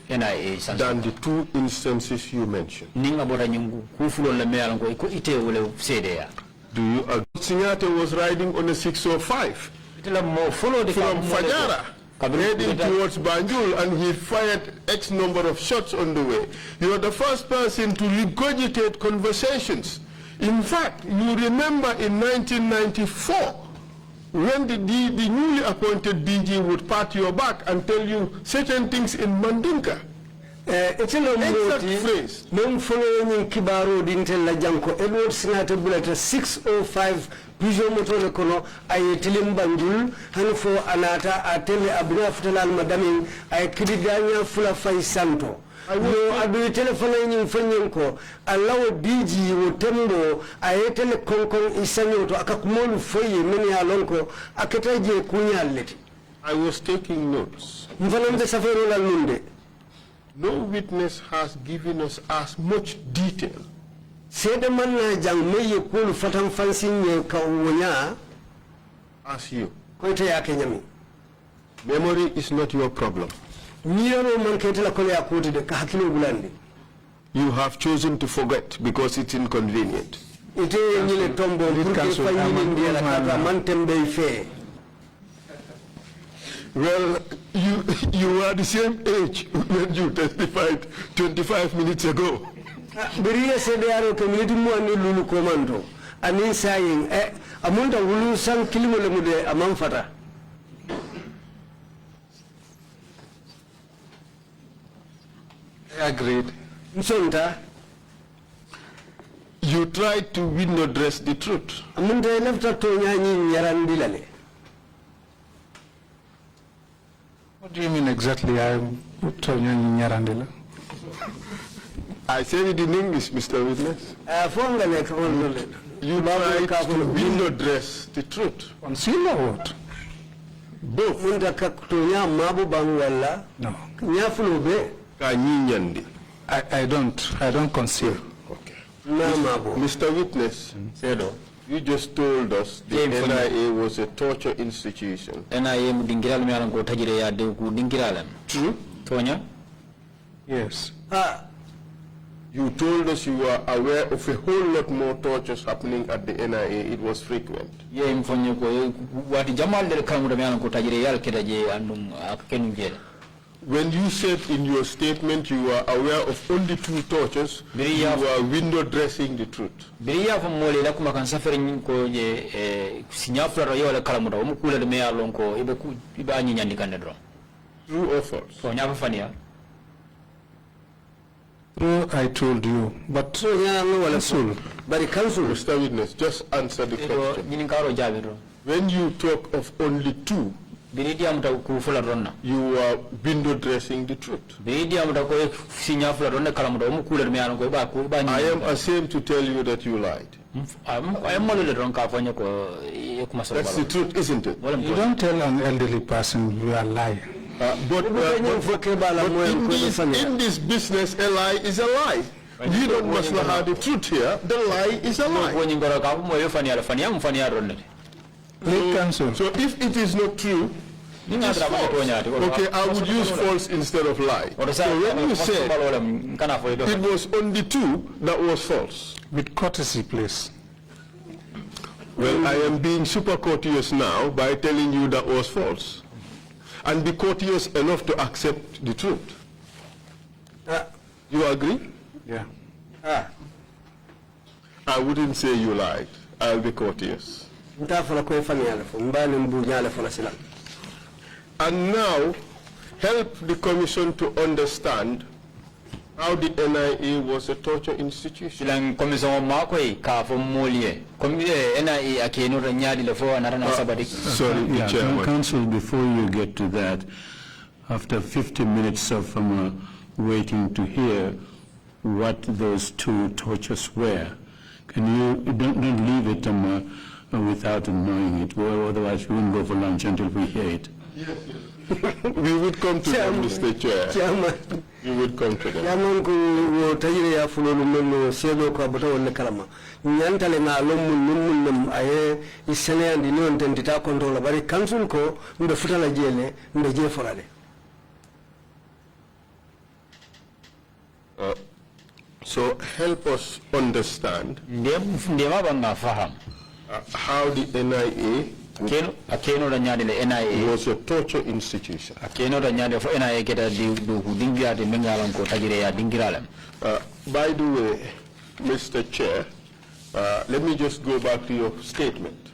L: NIA than the 2 instances you mentioned. Do you agree? Sinyate was riding on a 605 from Fajara heading towards Banjul, and he fired X number of shots on the way. You are the first person to regurgitate conversations. In fact, you remember in 1994 when the newly appointed DG would pat your back and tell you certain things in Mandinka. It's an exact phrase.
K: Non following Kibaro Dintella Janko, Edward Sinata Bullet 605 Pijo Motole Kono, I Tilim Bandul, Hanfo Anata, I tell Abnaftal Madaming, I Kidigania Fula Fai Santo. I do telephone in Fanyanko, allow DG Wotembo, I tell Konkon Isanyo to Akakumon Foye, many alonko, Akataje Kunyalet.
L: I was taking notes.
K: Mvanam de Saferola Lunde.
L: No witness has given us as much detail as you. Memory is not your problem. You have chosen to forget because it's inconvenient.
K: Well,
L: you are the same age when you testified 25 minutes ago.
I: Agreed.
L: You tried to window dress the truth.
I: What do you mean exactly?
L: I said it in English, Mr. Witness. You tried to window dress the truth.
I: Conceal what?
L: Both.
I: No. I don't conceal.
L: Okay. Mr. Witness, you just told us the NIA was a torture institution. True?
I: Yes.
L: You told us you were aware of a whole lot more tortures happening at the NIA. It was frequent. When you said in your statement you were aware of only 2 tortures, you were window dressing the truth. True or false?
I: True, I told you, but counsel.
L: Mr. Witness, just answer the question. When you talk of only 2, you are window dressing the truth. I am ashamed to tell you that you lied. That's the truth, isn't it?
I: You don't tell an elderly person you are lying.
L: But in this business, a lie is a lie. You don't maslaha the truth here. The lie is a lie. So if it is not true, it is false. Okay, I would use false instead of lie. So when you said it was only 2, that was false.
I: With courtesy, please.
L: Well, I am being super courteous now by telling you that was false. And be courteous enough to accept the truth. You agree?
I: Yeah.
L: I wouldn't say you lied. I'll be courteous. And now, help the Commission to understand how the NIA was a torture institution.
J: Sorry,
L: Chairman.
M: Counsel, before you get to that, after 50 minutes of waiting to hear what those 2 tortures were, can you don't leave it without knowing it, well, otherwise we won't go for lunch until we hear it.
L: Yes. We would come to them, Mr. Chair. We would come to them. So help us understand how the NIA was a torture institution. By the way, Mr. Chair, let me just go back to your statement.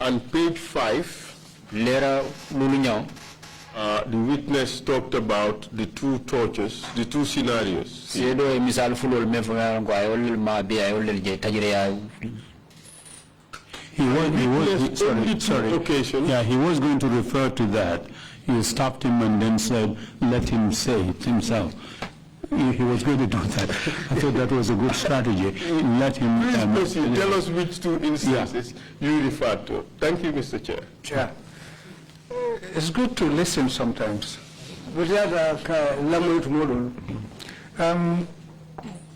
L: On page 5, the witness talked about the 2 tortures, the 2 scenarios.
M: He was going to refer to that. You stopped him and then said, let him say it himself. He was going to do that. I thought that was a good strategy. Let him...
L: Please tell us which 2 instances you referred to. Thank you, Mr. Chair.
I: Chair. It's good to listen sometimes.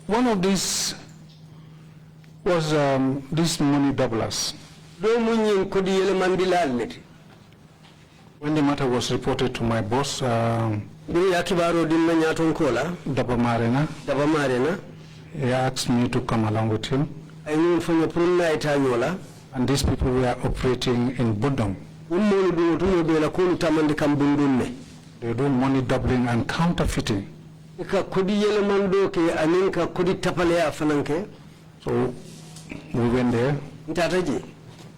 I: One of these was these money doublers. When the matter was reported to my boss, Daba Marina, he asked me to come along with him. And these people were operating in Bundung. They were doing money doubling and counterfeiting. So we went there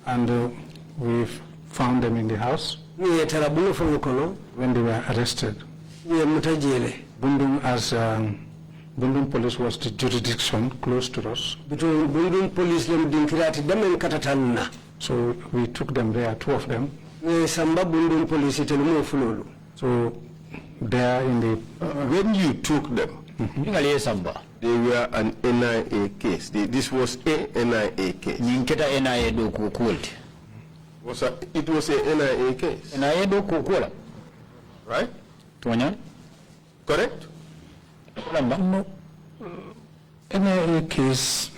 I: and we found them in the house when they were arrested. Bundung, as Bundung police was the jurisdiction close to us. So we took them there, 2 of them. So there in the...
L: when you took them, they were an NIA case. This was a NIA case. It was a NIA case. Right? Correct?
I: No. NIA case,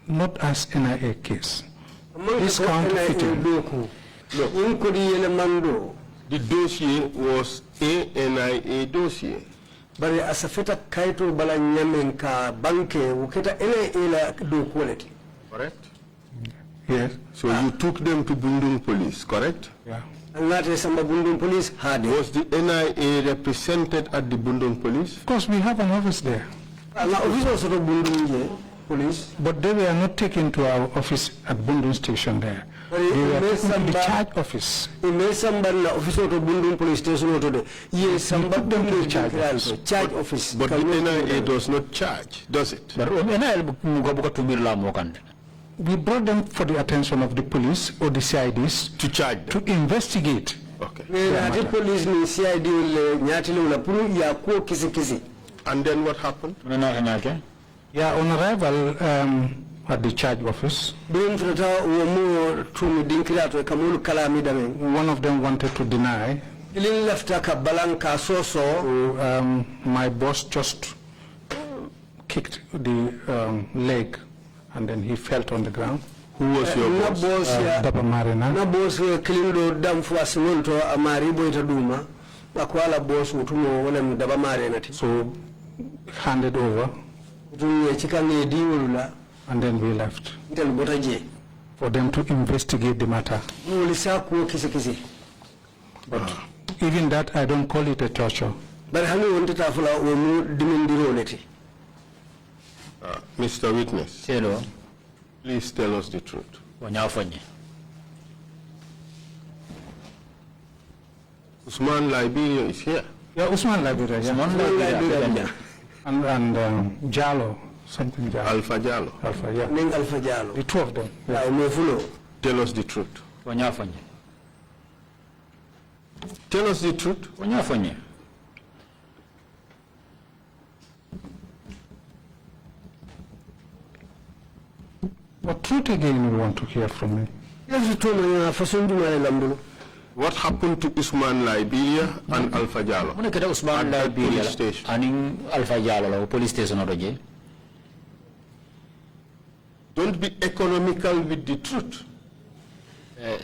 I: not as NIA case. This counterfeiting.
L: The dossier was a NIA dossier.
K: But as a feta kaito balanyamenka banke uketa NIA do quality.
L: Correct?
I: Yes.
L: So you took them to Bundung police, correct?
I: Yeah.
K: And that is some Bundung police had.
L: Was the NIA represented at the Bundung police?
I: Of course, we have an office there.
K: Office of Bundung police.
I: But they were not taken to our office at Bundung station there. They were taken to the charge office.
K: Office of Bundung police station. Yes, some
I: took them to the charge office.
K: Charge office.
L: But the NIA does not charge, does it?
I: We brought them for the attention of the police or the CIDs
L: to charge them.
I: To investigate.
L: Okay.
K: The police ni CID
L: and then what happened?
I: Yeah, on arrival at the charge office, one of them wanted to deny. So my boss just kicked the leg, and then he fell on the ground.
L: Who was your boss?
I: Daba Marina.
K: Na boss kilindo damfu asimulto amari boita duma bakwala boss utumo wala Daba Marina.
I: So handed over. And then we left for them to investigate the matter. But even that, I don't call it a torture.
L: Mr. Witness, please tell us the truth. Usman Liberia is here.
I: Yeah, Usman Liberia. Yeah. And Jalo, something Jalo.
L: Alpha Jalo.
I: Alpha, yeah.
K: Alpha Jalo.
I: The 2 of them. Yeah.
L: Tell us the truth. Tell us the truth.
I: What truth again you want to hear from me?
L: What happened to Usman Liberia and Alpha Jalo?
J: Usman Liberia and Alpha Jalo police station.
L: Don't be economical with the truth. You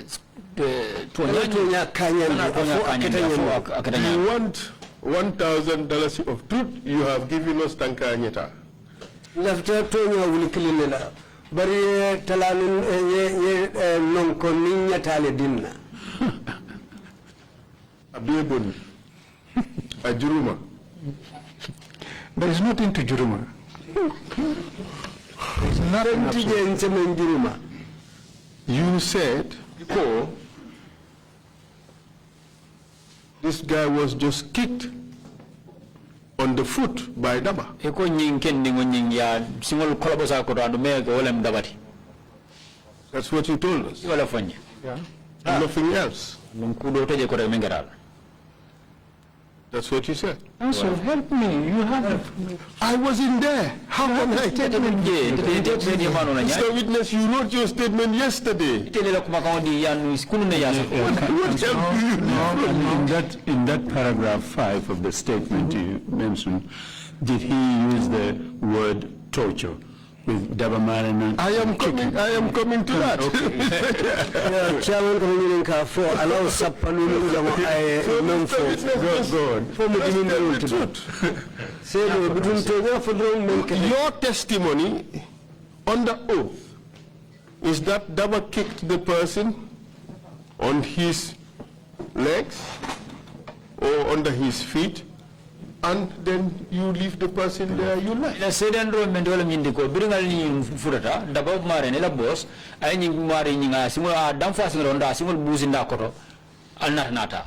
L: want $1,000 of truth, you have given us Tankanyeta.
K: Bari talalun non koninya tale dinna.
L: Abiyebon. A Juruma.
I: There is nothing to Juruma. There is nothing to
K: Juruma.
L: You said before this guy was just kicked on the foot by Daba. That's what you told us.
I: Yeah.
L: Nothing else. That's what you said.
I: Also, help me. You have.
L: I wasn't there. How can I take it? Mr. Witness, you wrote your statement yesterday.
M: In that paragraph 5 of the statement you mentioned, did he use the word torture? with Dabamare.
L: I am coming to that.
K: Chairman coming ka for allow Sapalu
L: Your testimony under oath is that Daba kicked the person on his legs or under his feet, and then you leave the person there, you left.
J: La sedan ro mendola mindiko biringal ni furata daba mare ne la boss ay ni mare ni nga simul dam fa singro nda simul buzinda koto alnata.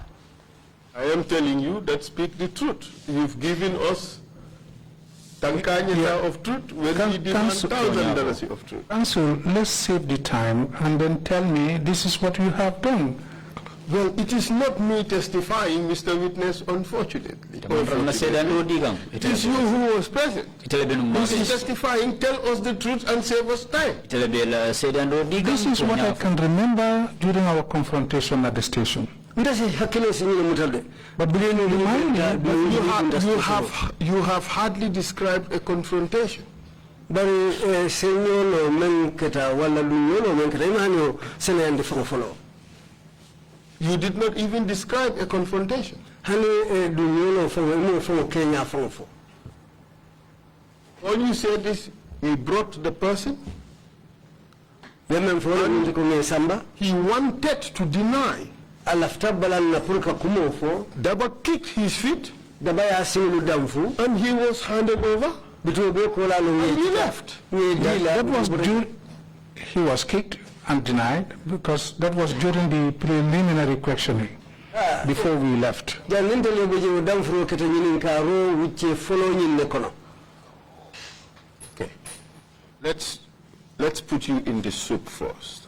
L: I am telling you that speak the truth. You've given us Tankanya of truth when we demand $1,000 of truth.
I: Council, let's save the time and then tell me this is what you have done.
L: Well, it is not me testifying, Mr. Witness, unfortunately. It is you who was present. Who is testifying, tell us the truth and save us time.
I: This is what I can remember during our confrontation at the station. But
L: you have hardly described a confrontation. You did not even describe a confrontation. All you said is he brought the person. He wanted to deny. Daba kicked his feet. And he was handed over. And he left.
I: That was he was kicked and denied because that was during the preliminary questioning before we left.
L: Okay. Let's put you in the soup first.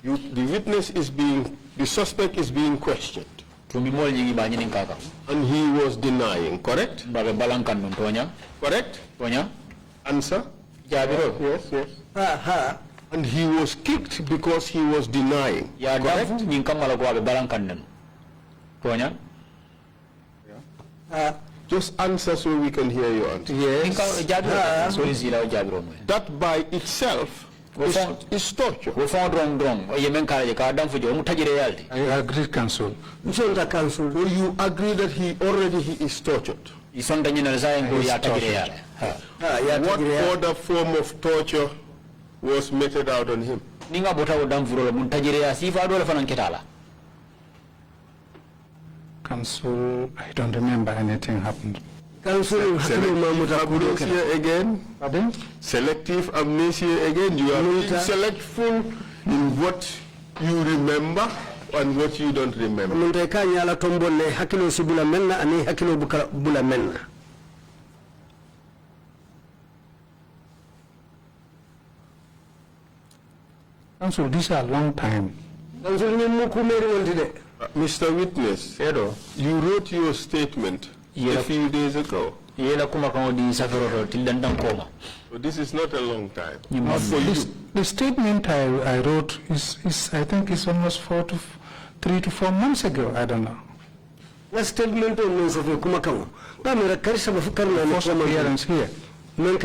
L: The witness is the suspect is being questioned. And he was denying, correct? Correct? Answer? Yes. And he was kicked because he was denying. Correct? Just answer so we can hear your answer.
K: Yes.
L: That by itself is torture.
I: I agree, Council.
L: So you agree that he is tortured? What other form of torture was meted out on him?
I: Council, I don't remember anything happened.
L: Amnesia again?
I: Pardon?
L: Selective amnesia again? You are being selectful in what you remember and what you don't remember.
I: Council, these are a long time.
L: Mr. Witness, you wrote your statement a few days ago. So this is not a long time.
I: The statement I wrote is I think it's almost 3 to 4 months ago. I don't know.
K: The statement of
I: First appearance here.
L: But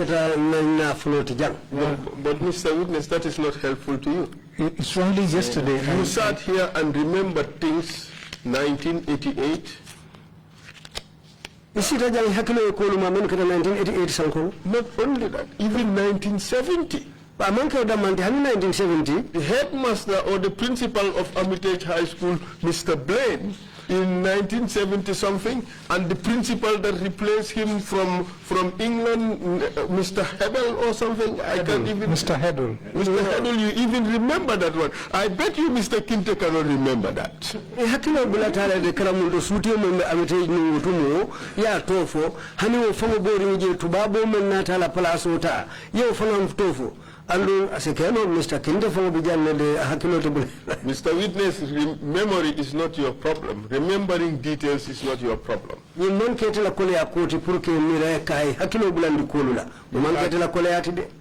L: Mr. Witness, that is not helpful to you.
I: It's only yesterday.
L: You sat here and remembered things 1988.
K: Not only
L: that, even 1970. The headmaster or the principal of Armitage High School, Mr. Blaine, in 1970 something, and the principal that replaced him from England, Mr. Heddle or something. I can't even.
I: Mr. Heddle.
L: Mr. Heddle, you even remember that one. I bet you Mr. Kinte cannot remember that. Mr. Witness, memory is not your problem. Remembering details is not your problem.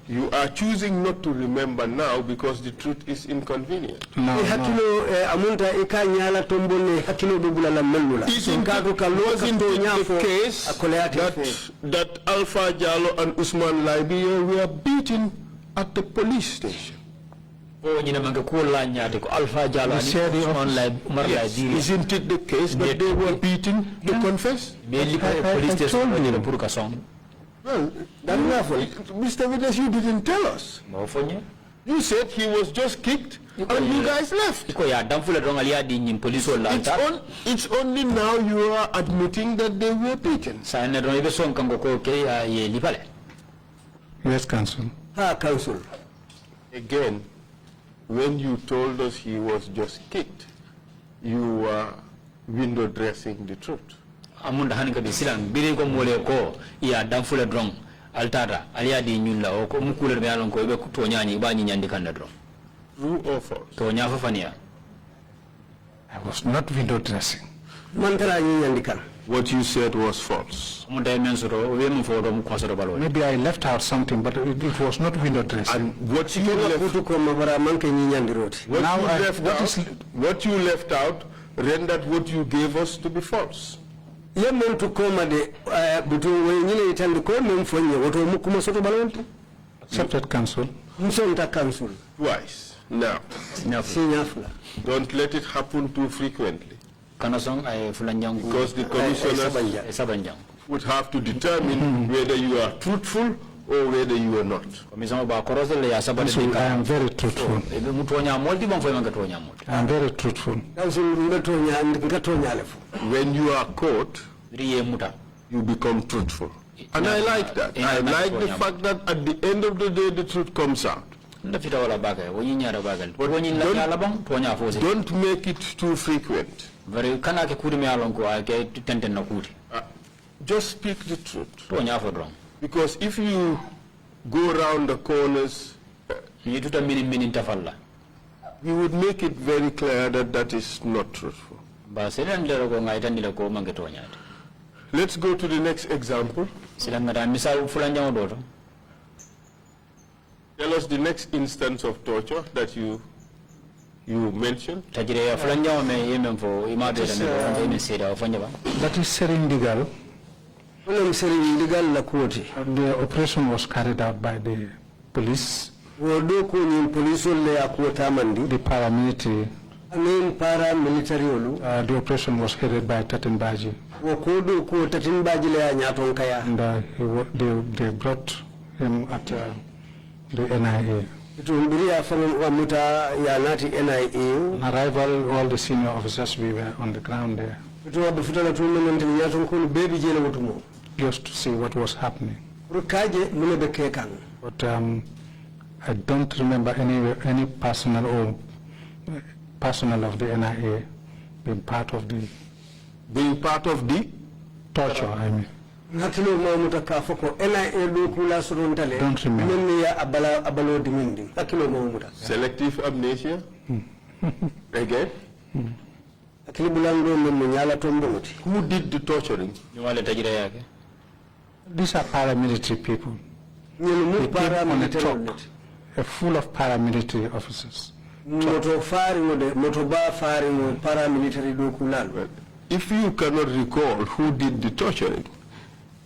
L: You are choosing not to remember now because the truth is inconvenient.
K: Wasn't
L: it the case that Alpha Jallo and Usman Libya were beaten at the police station?
J: Isn't
L: it the case that they were beaten to confess? Well, Mr. Witness, you didn't tell us. You said he was just kicked and you guys left. It's only now you are admitting that they were beaten.
I: Yes, Counsel.
K: Counsel.
L: Again, when you told us he was just kicked, you were window dressing the truth.
J: Amunda hanika bisilang biri ko mole ko iya damfula drong altara aliya di nyulla o ko mukule be alon ko be to nyani ba nyi nyandi kanda drong.
L: True or false?
J: To nya fa fania.
I: I was not window dressing.
K: Mantara nyi nyandi kan.
L: What you said was false.
I: Maybe I left out something, but it was not window dressing.
L: And what you left out rendered what you gave us to be false.
I: Accepted, Counsel.
L: Twice. Now, don't let it happen too frequently. Because the commissioners would have to determine whether you are truthful or whether you are not.
I: I am very truthful. I am very truthful.
L: When you are caught, you become truthful. And I like that. I like the fact that at the end of the day, the truth comes out. But don't make it too frequent. Just speak the truth. Because if you go around the corners, we would make it very clear that that is not truthful. Let's go to the next example. Tell us the next instance of torture that you mentioned.
I: That is Serindigal. The operation was carried out by the police, the paramilitary. The operation was headed by Tatenbaji. And they brought him at the NIA. On arrival, all the senior officers, we were on the ground there, just to see what was happening. But I don't remember any personnel of the NIA being part of the torture. I mean. Don't remember.
L: Selective amnesia? Again? Who did the torturing?
I: These are paramilitary people. They came on a truck, full of paramilitary officers.
L: If you cannot recall who did the torturing,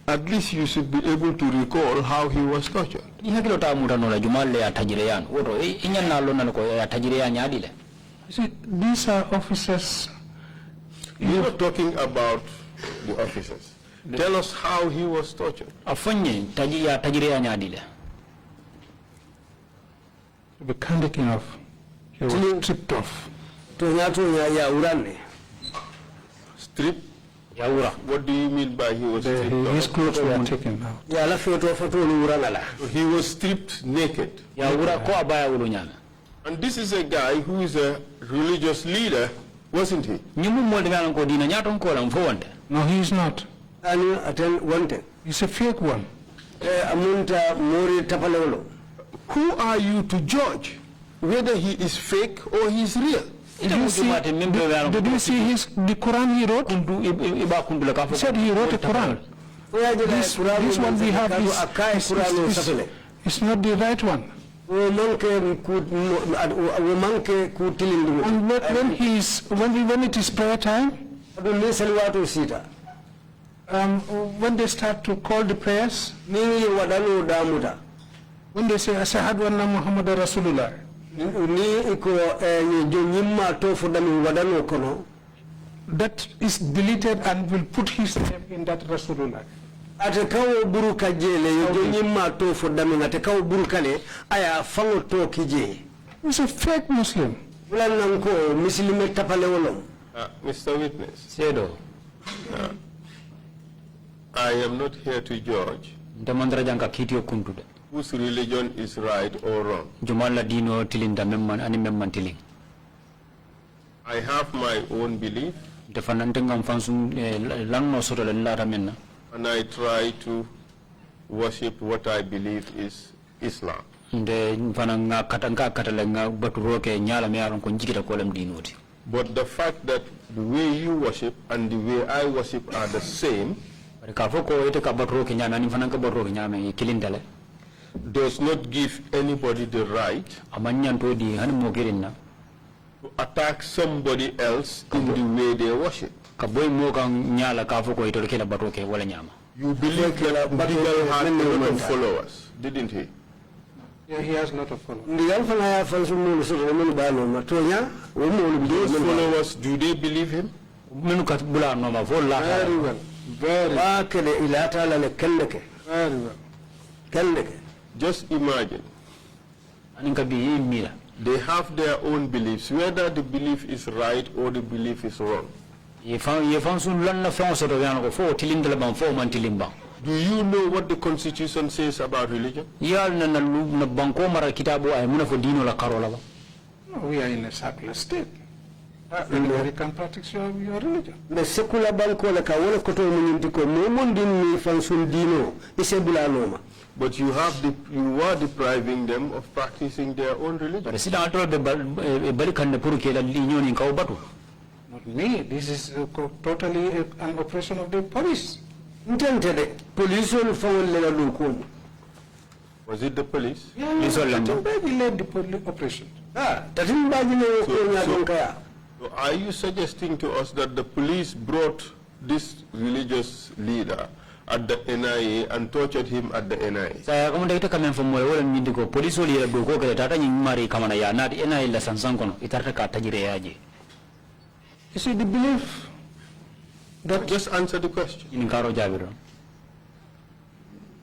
L: at least you should be able to recall how he was tortured.
I: You see, these are officers.
L: You're not talking about the officers. Tell us how he was tortured.
I: To be candid enough, he was stripped off.
L: Stripped? What do you mean by he was stripped off?
I: His clothes were taken out.
L: He was stripped naked. And this is a guy who is a religious leader, wasn't he?
I: No, he is not. He's a fake one.
L: Who are you to judge whether he is fake or he is real?
I: Did you see the Quran he wrote? He said he wrote a Quran. This one we have is not the right one. And when it is prayer time, when they start to call the prayers, when they say Ashhadu anna Muhammadan Rasulullah, that is deleted and will put his name in that Rasulullah.
K: Atakawo buruka jele yonyima to for damin atakawo burukale aya fango to kije.
I: He's a fake Muslim.
K: Ulananko Muslim tapale wolom.
L: Mr. Witness.
J: Sedo.
L: I am not here to judge
J: Damandra janka kitio kuntude.
L: Whose religion is right or wrong.
J: Jumala dino tilinda memman ani memman tiling.
L: I have my own belief.
J: Defanantengam fansum langno soto la ramenna.
L: And I try to worship what I believe is Islam. But the fact that the way you worship and the way I worship are the same does not give anybody the right to attack somebody else in the way they worship. You believe that Bigal had a lot of followers, didn't he?
I: Yeah, he has a lot of followers.
L: Those followers, do they believe him?
I: Very well. Very well.
L: Just imagine. They have their own beliefs, whether the belief is right or the belief is wrong. Do you know what the Constitution says about religion?
I: No, we are in a secular state. Anybody can practice your religion.
L: But you are depriving them of practicing their own religion.
I: Not me. This is totally an operation of the police.
L: Was it the police?
I: Yeah, they led the police operation.
L: So are you suggesting to us that the police brought this religious leader at the NIA and tortured him at the NIA?
I: You see, the belief
L: that just answer the question.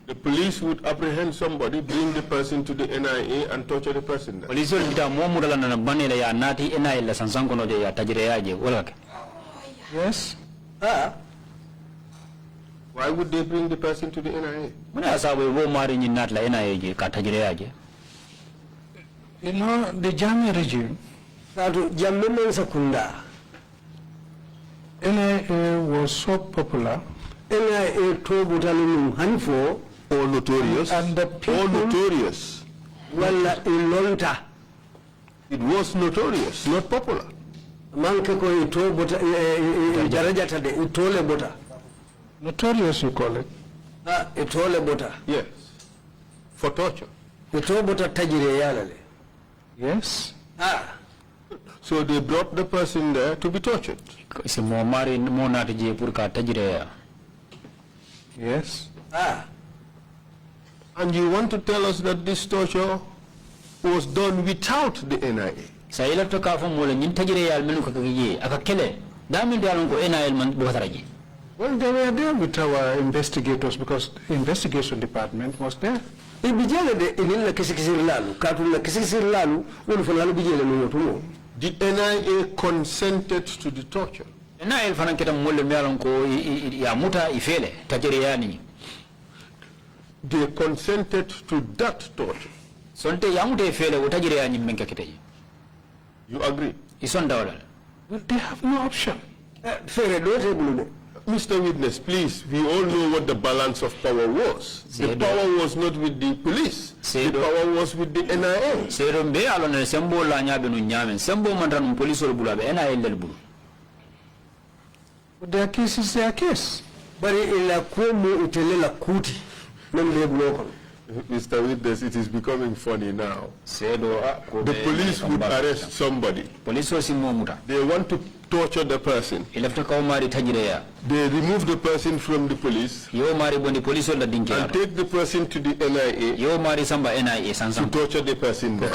L: The police would apprehend somebody, bring the person to the NIA and torture the person there.
I: Yes.
L: Why would they bring the person to the NIA?
I: You know, the Drammeh regime, NIA was so popular
L: or notorious,
I: and the people,
L: or notorious. It was notorious, not popular.
I: Notorious, you call it?
L: Yes, for torture.
I: Yes.
L: So they brought the person there to be tortured.
I: Yes.
L: And you want to tell us that this torture was done without the NIA?
I: Well, they were there with our investigators because the investigation department was there.
L: The NIA consented to the torture. They consented to that torture.
I: Well,
L: You agree?
I: they have no option.
L: Mr. Witness, please, we all know what the balance of power was. The power was not with the police. The power was with the NIA.
I: But their case is their case.
L: Mr. Witness, it is becoming funny now. The police would arrest somebody. They want to torture the person. They remove the person from the police and take the person to the NIA to torture the person there.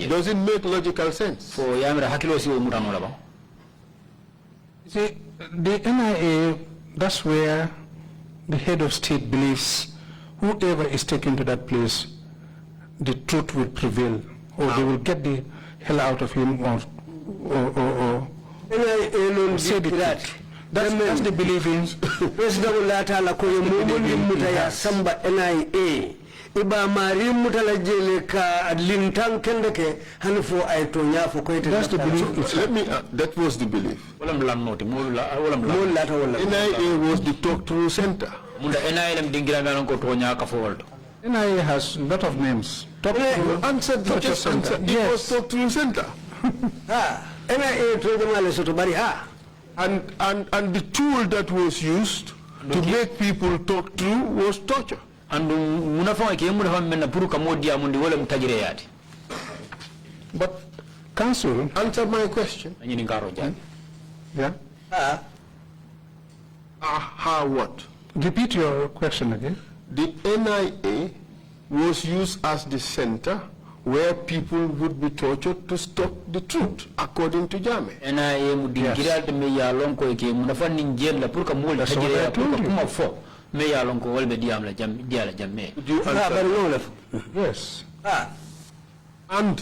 L: Does it make logical sense?
I: See, the NIA, that's where the head of state believes whoever is taken to that place, the truth will prevail, or they will get the hell out of him, or say the truth. That's the belief in.
K: Iba mari mutala jele ka lintan kendeke hanfo ay to nya fo ko
L: that's the belief. Let me that was the belief. NIA was the talk-through center.
I: NIA has a lot of names.
L: Answered the center. It was talk-through center.
K: NIA to the male soto bari
L: and the tool that was used to make people talk through was torture.
J: But
I: counsel,
L: answer my question.
I: Yeah.
L: How what?
I: Repeat your question again.
L: The NIA was used as the center where people would be tortured to stop the truth, according to Drammeh.
I: Yes.
L: And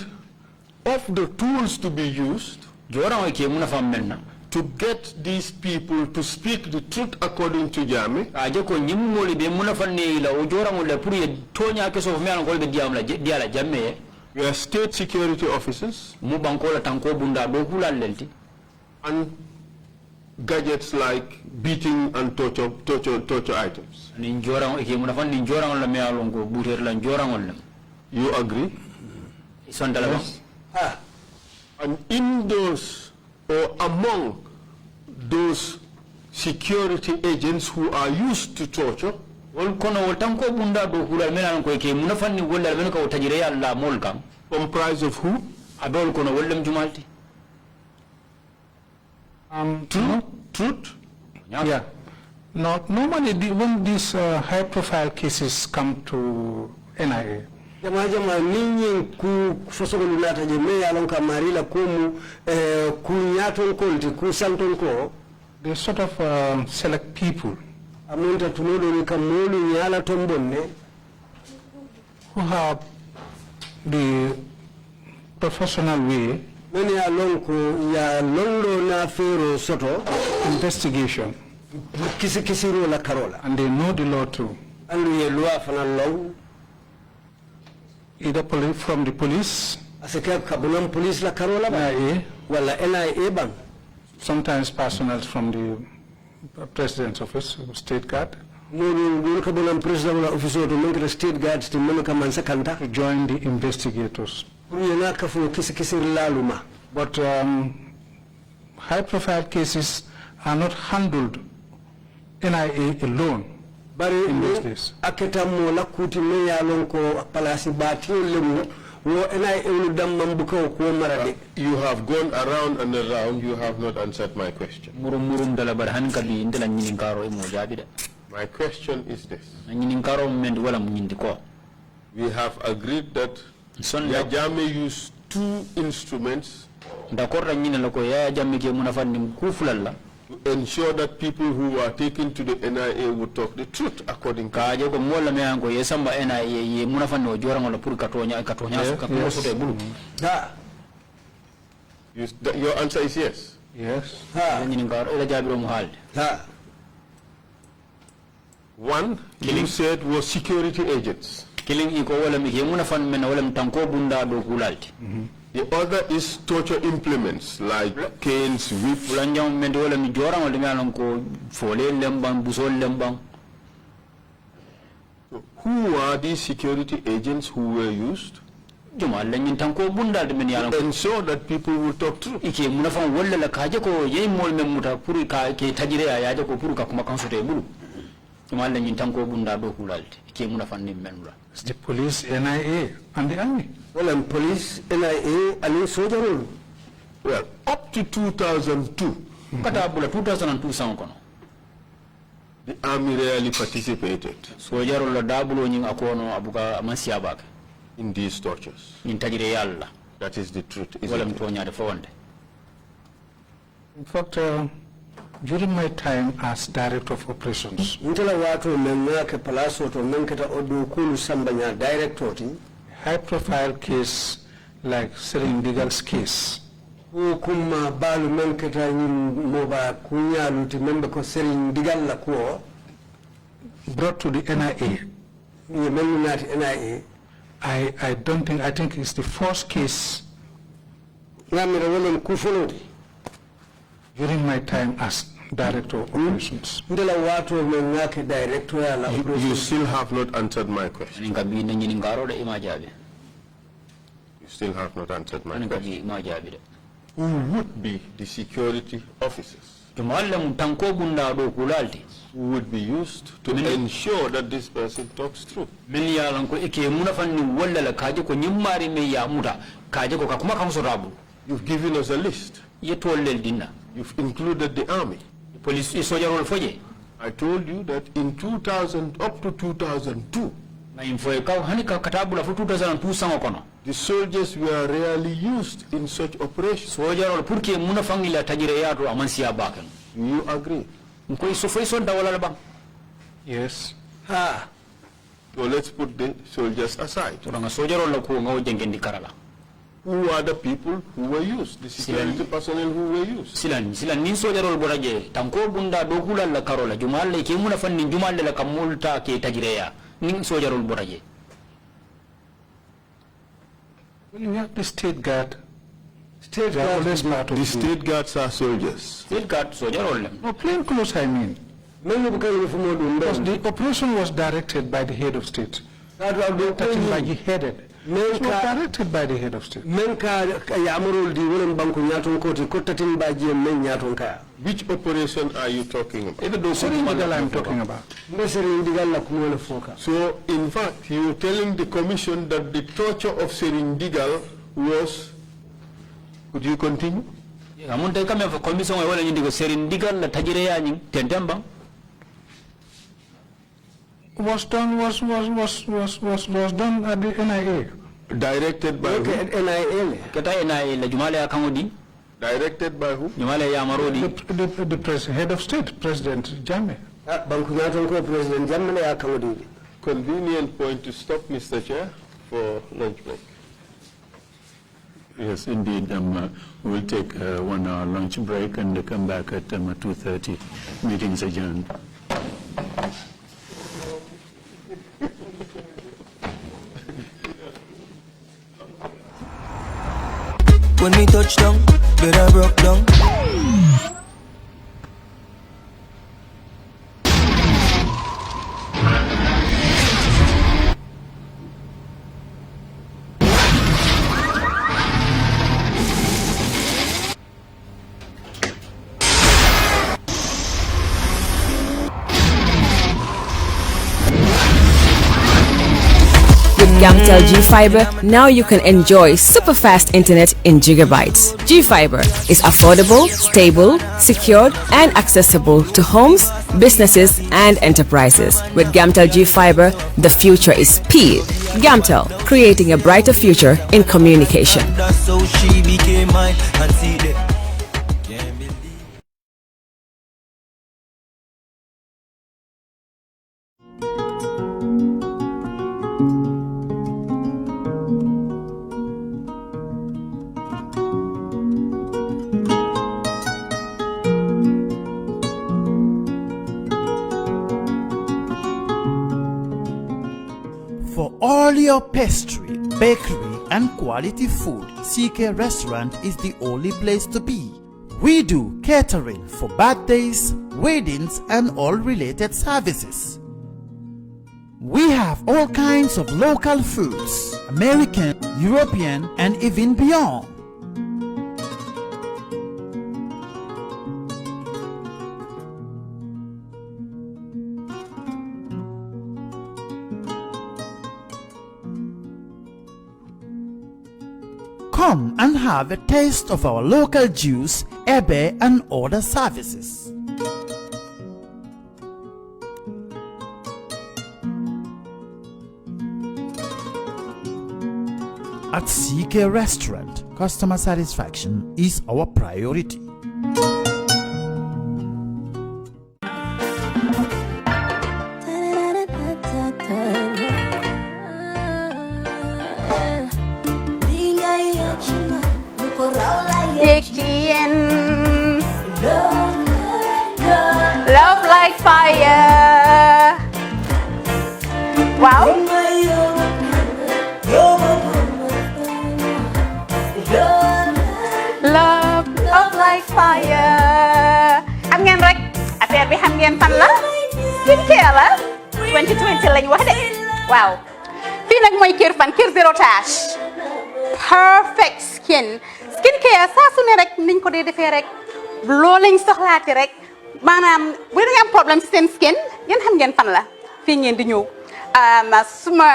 L: of the tools to be used to get these people to speak the truth according to Drammeh, were state security officers and gadgets like beating and torture items. You agree?
I: Yes.
L: And in those, or among those security agents who are used to torture, comprised of who? Truth?
I: Yeah. Now, normally when these high-profile cases come to NIA, they sort of select people who have the professional way investigation, and they know the law too. Either from the police, NIA, sometimes personnel from the President's office, State Guard, to join the investigators. But high-profile cases are not handled NIA alone. In this case.
L: You have gone around and around, you have not answered my question. My question is this. We have agreed that Drammeh used two instruments to ensure that people who were taken to the NIA would talk the truth according to Your answer is yes?
I: Yes.
L: One, you said was security agents. The other is torture implements like canes, whips. Who are these security agents who were used? To ensure that people will talk through.
I: It's the police, NIA, and the army.
K: Well, and police, NIA, and soldier.
L: Well, up to 2002, the army rarely participated in these tortures. That is the truth, isn't it?
I: In fact, during my time as director of operations, high-profile case like Sering Digal's case, brought to the NIA. I don't think, I think it's the first case during my time as director of operations.
L: You still have not answered my question. You still have not answered my question. Who would be the security officers who would be used to ensure that this person talks through? You've given us a list. You've included the army. I told you that in 2000 up to 2002, the soldiers were rarely used in such operations. Do you agree?
I: Yes.
L: So let's put the soldiers aside. Who are the people who were used, the security personnel who were used?
I: Well, you have the state guard.
L: The state guards are soldiers.
J: State guard soldier.
I: No, plain clothes, I mean. Because the operation was directed by the head of state. It was directed by the head of state.
L: Which operation are you talking about?
I: I'm talking about.
L: So, in fact, you're telling the commission that the torture of Serindigal was... Could you continue?
I: Was done at the NIA.
L: Directed by who? Directed by who?
I: The head of state, President Drammeh.
L: Convenient point to stop, Mr. Chair, for lunch break.
M: Yes, indeed. We'll take a 1 hour lunch break and come back at 2:30. Meeting's adjourned.
N: When we touch down, better broke down.
O: Gamtel G-Fiber, now you can enjoy super fast internet in gigabytes. G-Fiber is affordable, stable, secured, and accessible to homes, businesses, and enterprises. With Gamtel G-Fiber, the future is speed. Gamtel, creating a brighter future in communication.
N: So she became mine and see the
P: For all your pastry, bakery, and quality food, CK Restaurant is the only place to be. We do catering for birthdays, weddings, and all related services. We have all kinds of local foods, American, European, and even beyond. Come and have a taste of our local juice, ebe, and other services. At CK Restaurant, customer satisfaction is our priority.
Q: Love like fire. Wow. Love like fire. Xam ngeen rek affaire bi xam ngeen fan la skincare la 2020 lañ wax de waaw fii nag mooy Kerr fan Kerr zero tache perfect skincare saa su ne rek niñ ko dee defee rek loo lañ soxlaati rek maanaam bu ngeen am problème ci seen skin ngeen xam ngeen fan la fii ngeen di ñëw suma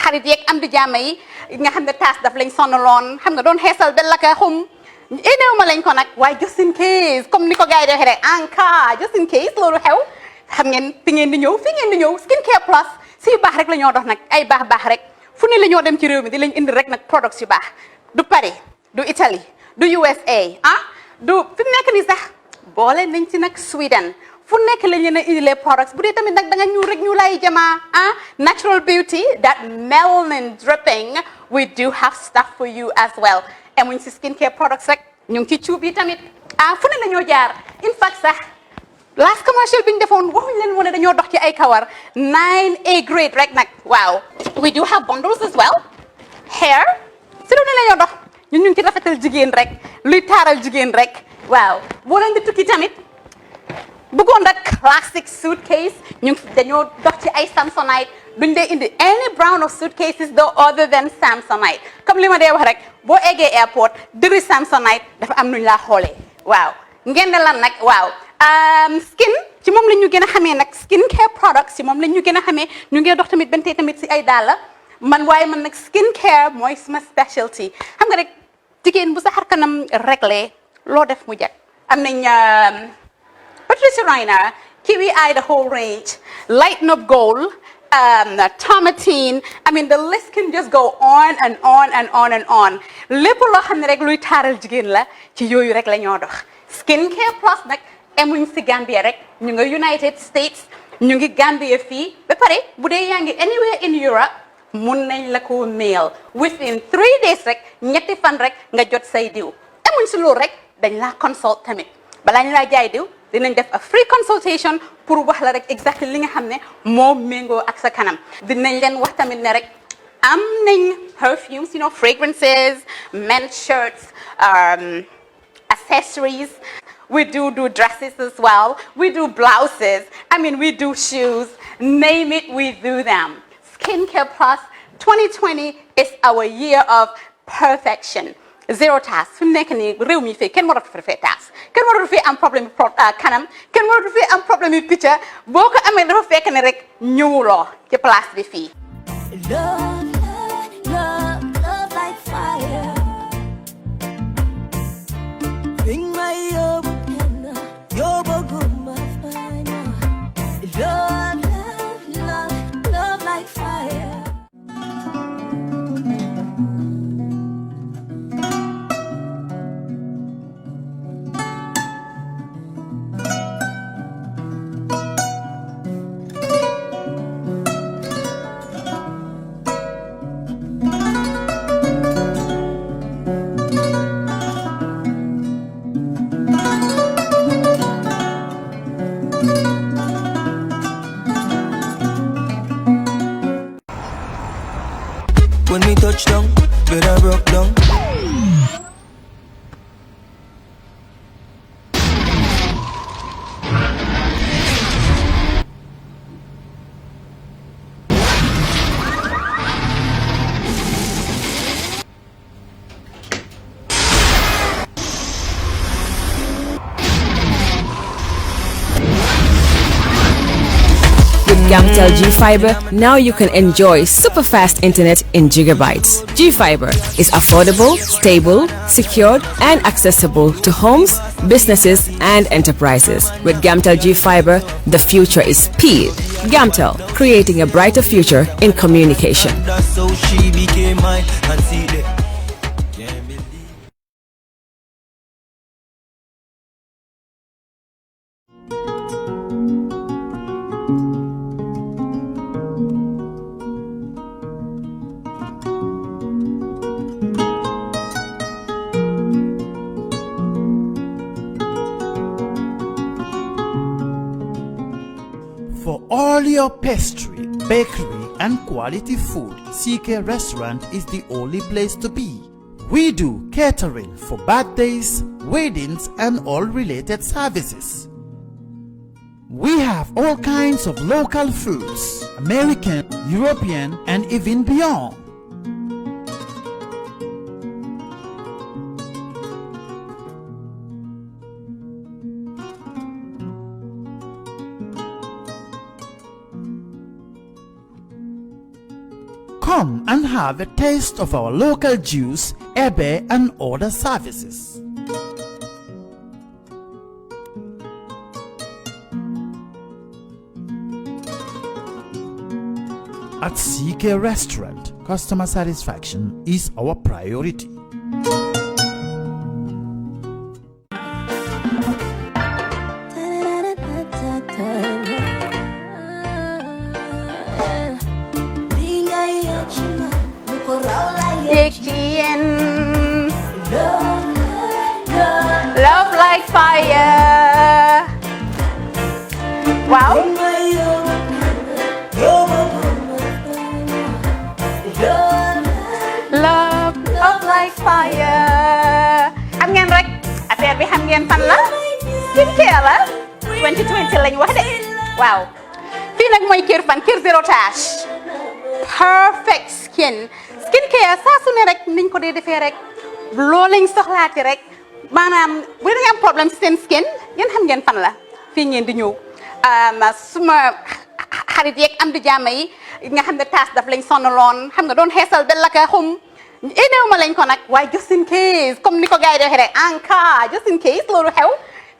Q: xarit yeeg am di jàmm yi nga xam ne taas daf lañ sonaloon xam nga doon xeesal bel la ka xum éneew ma lañ ko nag waaye just in case comme ni ko gars yi defee rek en cas just in case loolu xew xam ngeen fi ngeen di ñëw fii ngeen di ñëw skincare plus si yu baax rek la ñoo dox nag ay baax rek fu ne la ñoo dem ci réew mi di lañ indi rek nag products yu baax du Paris du Italie du USA du fi mu nekk nii sax boole nañ ci nag Sweden fu nekk lañ leen a indilee products bu dee tamit nag da nga ñuul rek ñu lay jamaa natural beauty that melanin dripping we do have stuff for you as well emuñ si skincare products rek ñu ngi ci cuub yi tamit fu ne la ñoo jaar in fact sax last commercial bi ñu defoon waxuñ leen woon ne dañoo dox ci ay kawar 9A grade rek nag waaw we do have bundles as well hair si lu ne la ñoo dox ñun ñu ngi ci rafetal jigéen rek luy taaral jigéen rek waaw boo leen di tukki tamit bëggoon rek classic suitcase ñu dañoo dox ci ay Samsonite duñ dee indi any brand of suitcases though other than Samsonite comme li ma dee wax rek boo eggee airport dëri Samsonite dafa am nuñ laa xoolee waaw ngeen ne lan nag waaw skin ci moom la ñu gën a xamee nag skin care products ci moom la ñu gën a xamee ñu ngi dox tamit bentee tamit si ay dàlla man waaye man nag skin care mooy suma specialty xam nga rek jigéen bu sa xar kanam réglé loo def mu jag am nañ Patricia Reiner Kiwi Eye the whole range Lighten Up Gold Tomatine I mean the list can just go on and on and on and on lépp loo xam ne rek luy taaral jigéen la ci yooyu rek la ñoo dox skin care plus nag emuñ si Gambia rek ñu nga United States ñu ngi Gambia fii ba pare bu dee yaa ngi anywhere in Europe mun nañ la ko mail within 3 days rek ñetti fan rek nga jot say diw emuñ si loolu rek dañ laa consult tamit balaa ñu laa jaay diw dinañ def a free consultation pour wax la rek exactly li nga xam ne moo méngoo ak sa kanam dinañ leen wax tamit ne rek am nañ perfumes you know fragrances men's shirts accessories we do dresses as well we do blouses I mean we do shoes name it we do them Skincare Plus 2020 is our year of perfection zero task fi mu nekk nii réew mi fii kenn waratu fi task kenn waratu fi am problème kanam kenn waratu fi am problème yu picca boo ko amee dafa fekk ne rek ñëwuloo ci place bi fii
N: Love like fire. Bring my love like fire.
O: With Gamtel G Fiber, now you can enjoy super fast internet in gigabytes. G Fiber is affordable, stable, secured, and accessible to homes, businesses, and enterprises. With Gamtel G Fiber, the future is speed. Gamtel, creating a brighter future in communication.
N: That's how she became mine and see the
P: For all your pastry, bakery, and quality food, CK Restaurant is the only place to be. We do catering for birthdays, weddings, and all related services. We have all kinds of local foods, American, European, and even beyond. Come and have a taste of our local juice, ebe, and other services. At CK Restaurant, customer satisfaction is our priority.
Q: Love like fire. Wow. Love like fire. Xam ngeen rek affaire bi xam ngeen fan la skincare la 2020 lañ wax de waaw fii nag mooy Kerr fan Kerr zero tache perfect skincare saa su ne rek niñ ko dee defee rek loo lañ soxlaati rek maanaam bu ngeen am problème ci seen skin yéen xam ngeen fan la fii ngeen di ñëw suma xarit yeeg am di jàmm yi nga xam ne taas daf lañ sonaloon xam nga doon xeesal ba la ka xum éneew ma lañ ko nag waaye just in case comme ni ko gars yi defee rek en cas just in case loolu xew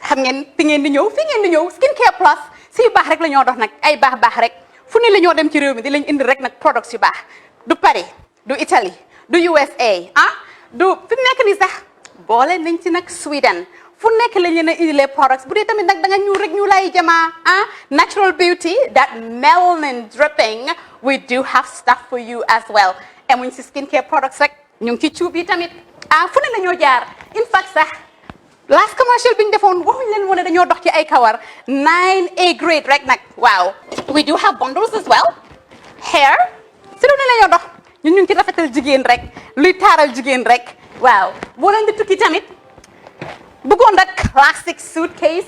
Q: xam ngeen fi ngeen di ñëw skincare plus si yu baax rek la ñoo dox nag ay baax rek fu ne la ñoo dem ci réew mi di lañ indi rek nag products yu baax du Paris du Italie du USA du fi mu nekk nii sax boole nañ ci nag Sweden fu nekk lañ leen a indilee products bu dee tamit nag da nga ñuul rek ñu lay jamaa natural beauty that melanin dripping we do have stuff for you as well emuñ si skincare products rek ñu ngi ci cuub yi tamit fu ne la ñoo jaar in fact sax last commercial bi ñu defoon waxuñ leen woon ne dañoo dox ci ay kawar 9A grade rek nag waaw we do have bundles as well hair si lu ne la ñoo dox ñun ñu ngi ci rafetal jigéen rek luy taaral jigéen rek waaw boo leen di tukki tamit bëggoon rek classic suitcase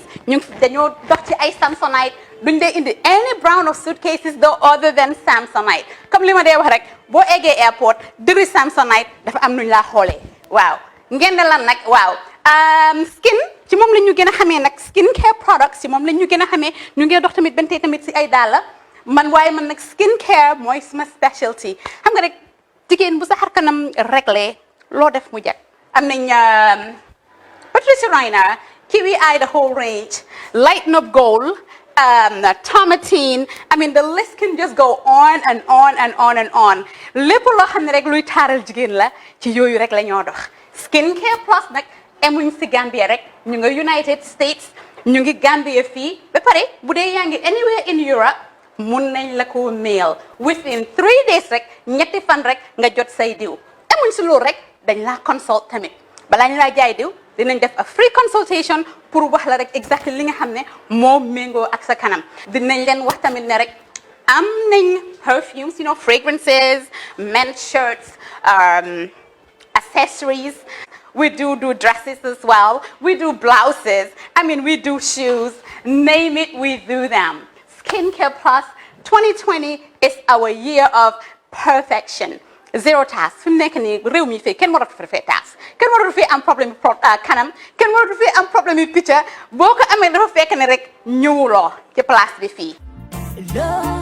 Q: dañoo dox ci ay Samsonite duñ dee indi any brand of suitcases though other than Samsonite comme li ma dee wax rek boo eggee airport dëri Samsonite dafa am nuñ laa xoolee waaw ngeen ne lan nag waaw skin ci moom la ñu gën a xamee nag skin care products ci moom la ñu gën a xamee ñu ngi dox tamit bentee tamit si ay dàlla man nag skin care mooy suma specialty xam nga rek jigéen bu sa xar kanam réglé loo def mu jag am nañ Patricia Reiner, Kiwi Eye, the whole range, Lighten Up Gold, Tomatine. I mean, the list can just go on and on and on and on. Lépp loo xam ne rek luy taaral jigéen la ci yooyu rek la ñoo dox. Skincare plus nag emuñ si Gambia rek ñu ngi United States ñu ngi Gambia fii ba pare bu dee yaa ngi anywhere in Europe mun nañ la ko mail within 3 days rek ñetti fan rek nga jot say diw emuñ si loolu rek dañ laa consult tamit balaa ñu laa jaay diw dinañ def a free consultation pour wax la rek exactly li nga xam ne moo méngoo ak sa kanam dinañ leen wax tamit ne rek am nañ perfumes, fragrances, men's shirts, accessories. We do dresses as well. We do blouses. I mean, we do shoes. Name it, we do them. Skincare Plus 2020 is our year of perfection. Zero task. Fi mu nekk nii réew mi fii kenn waratu fi task kenn waratu fi am problème kanam kenn waratu fi am problème picture boo ko amee dafa fekk ne rek ñëwuloo ci place bi fii.
N: love.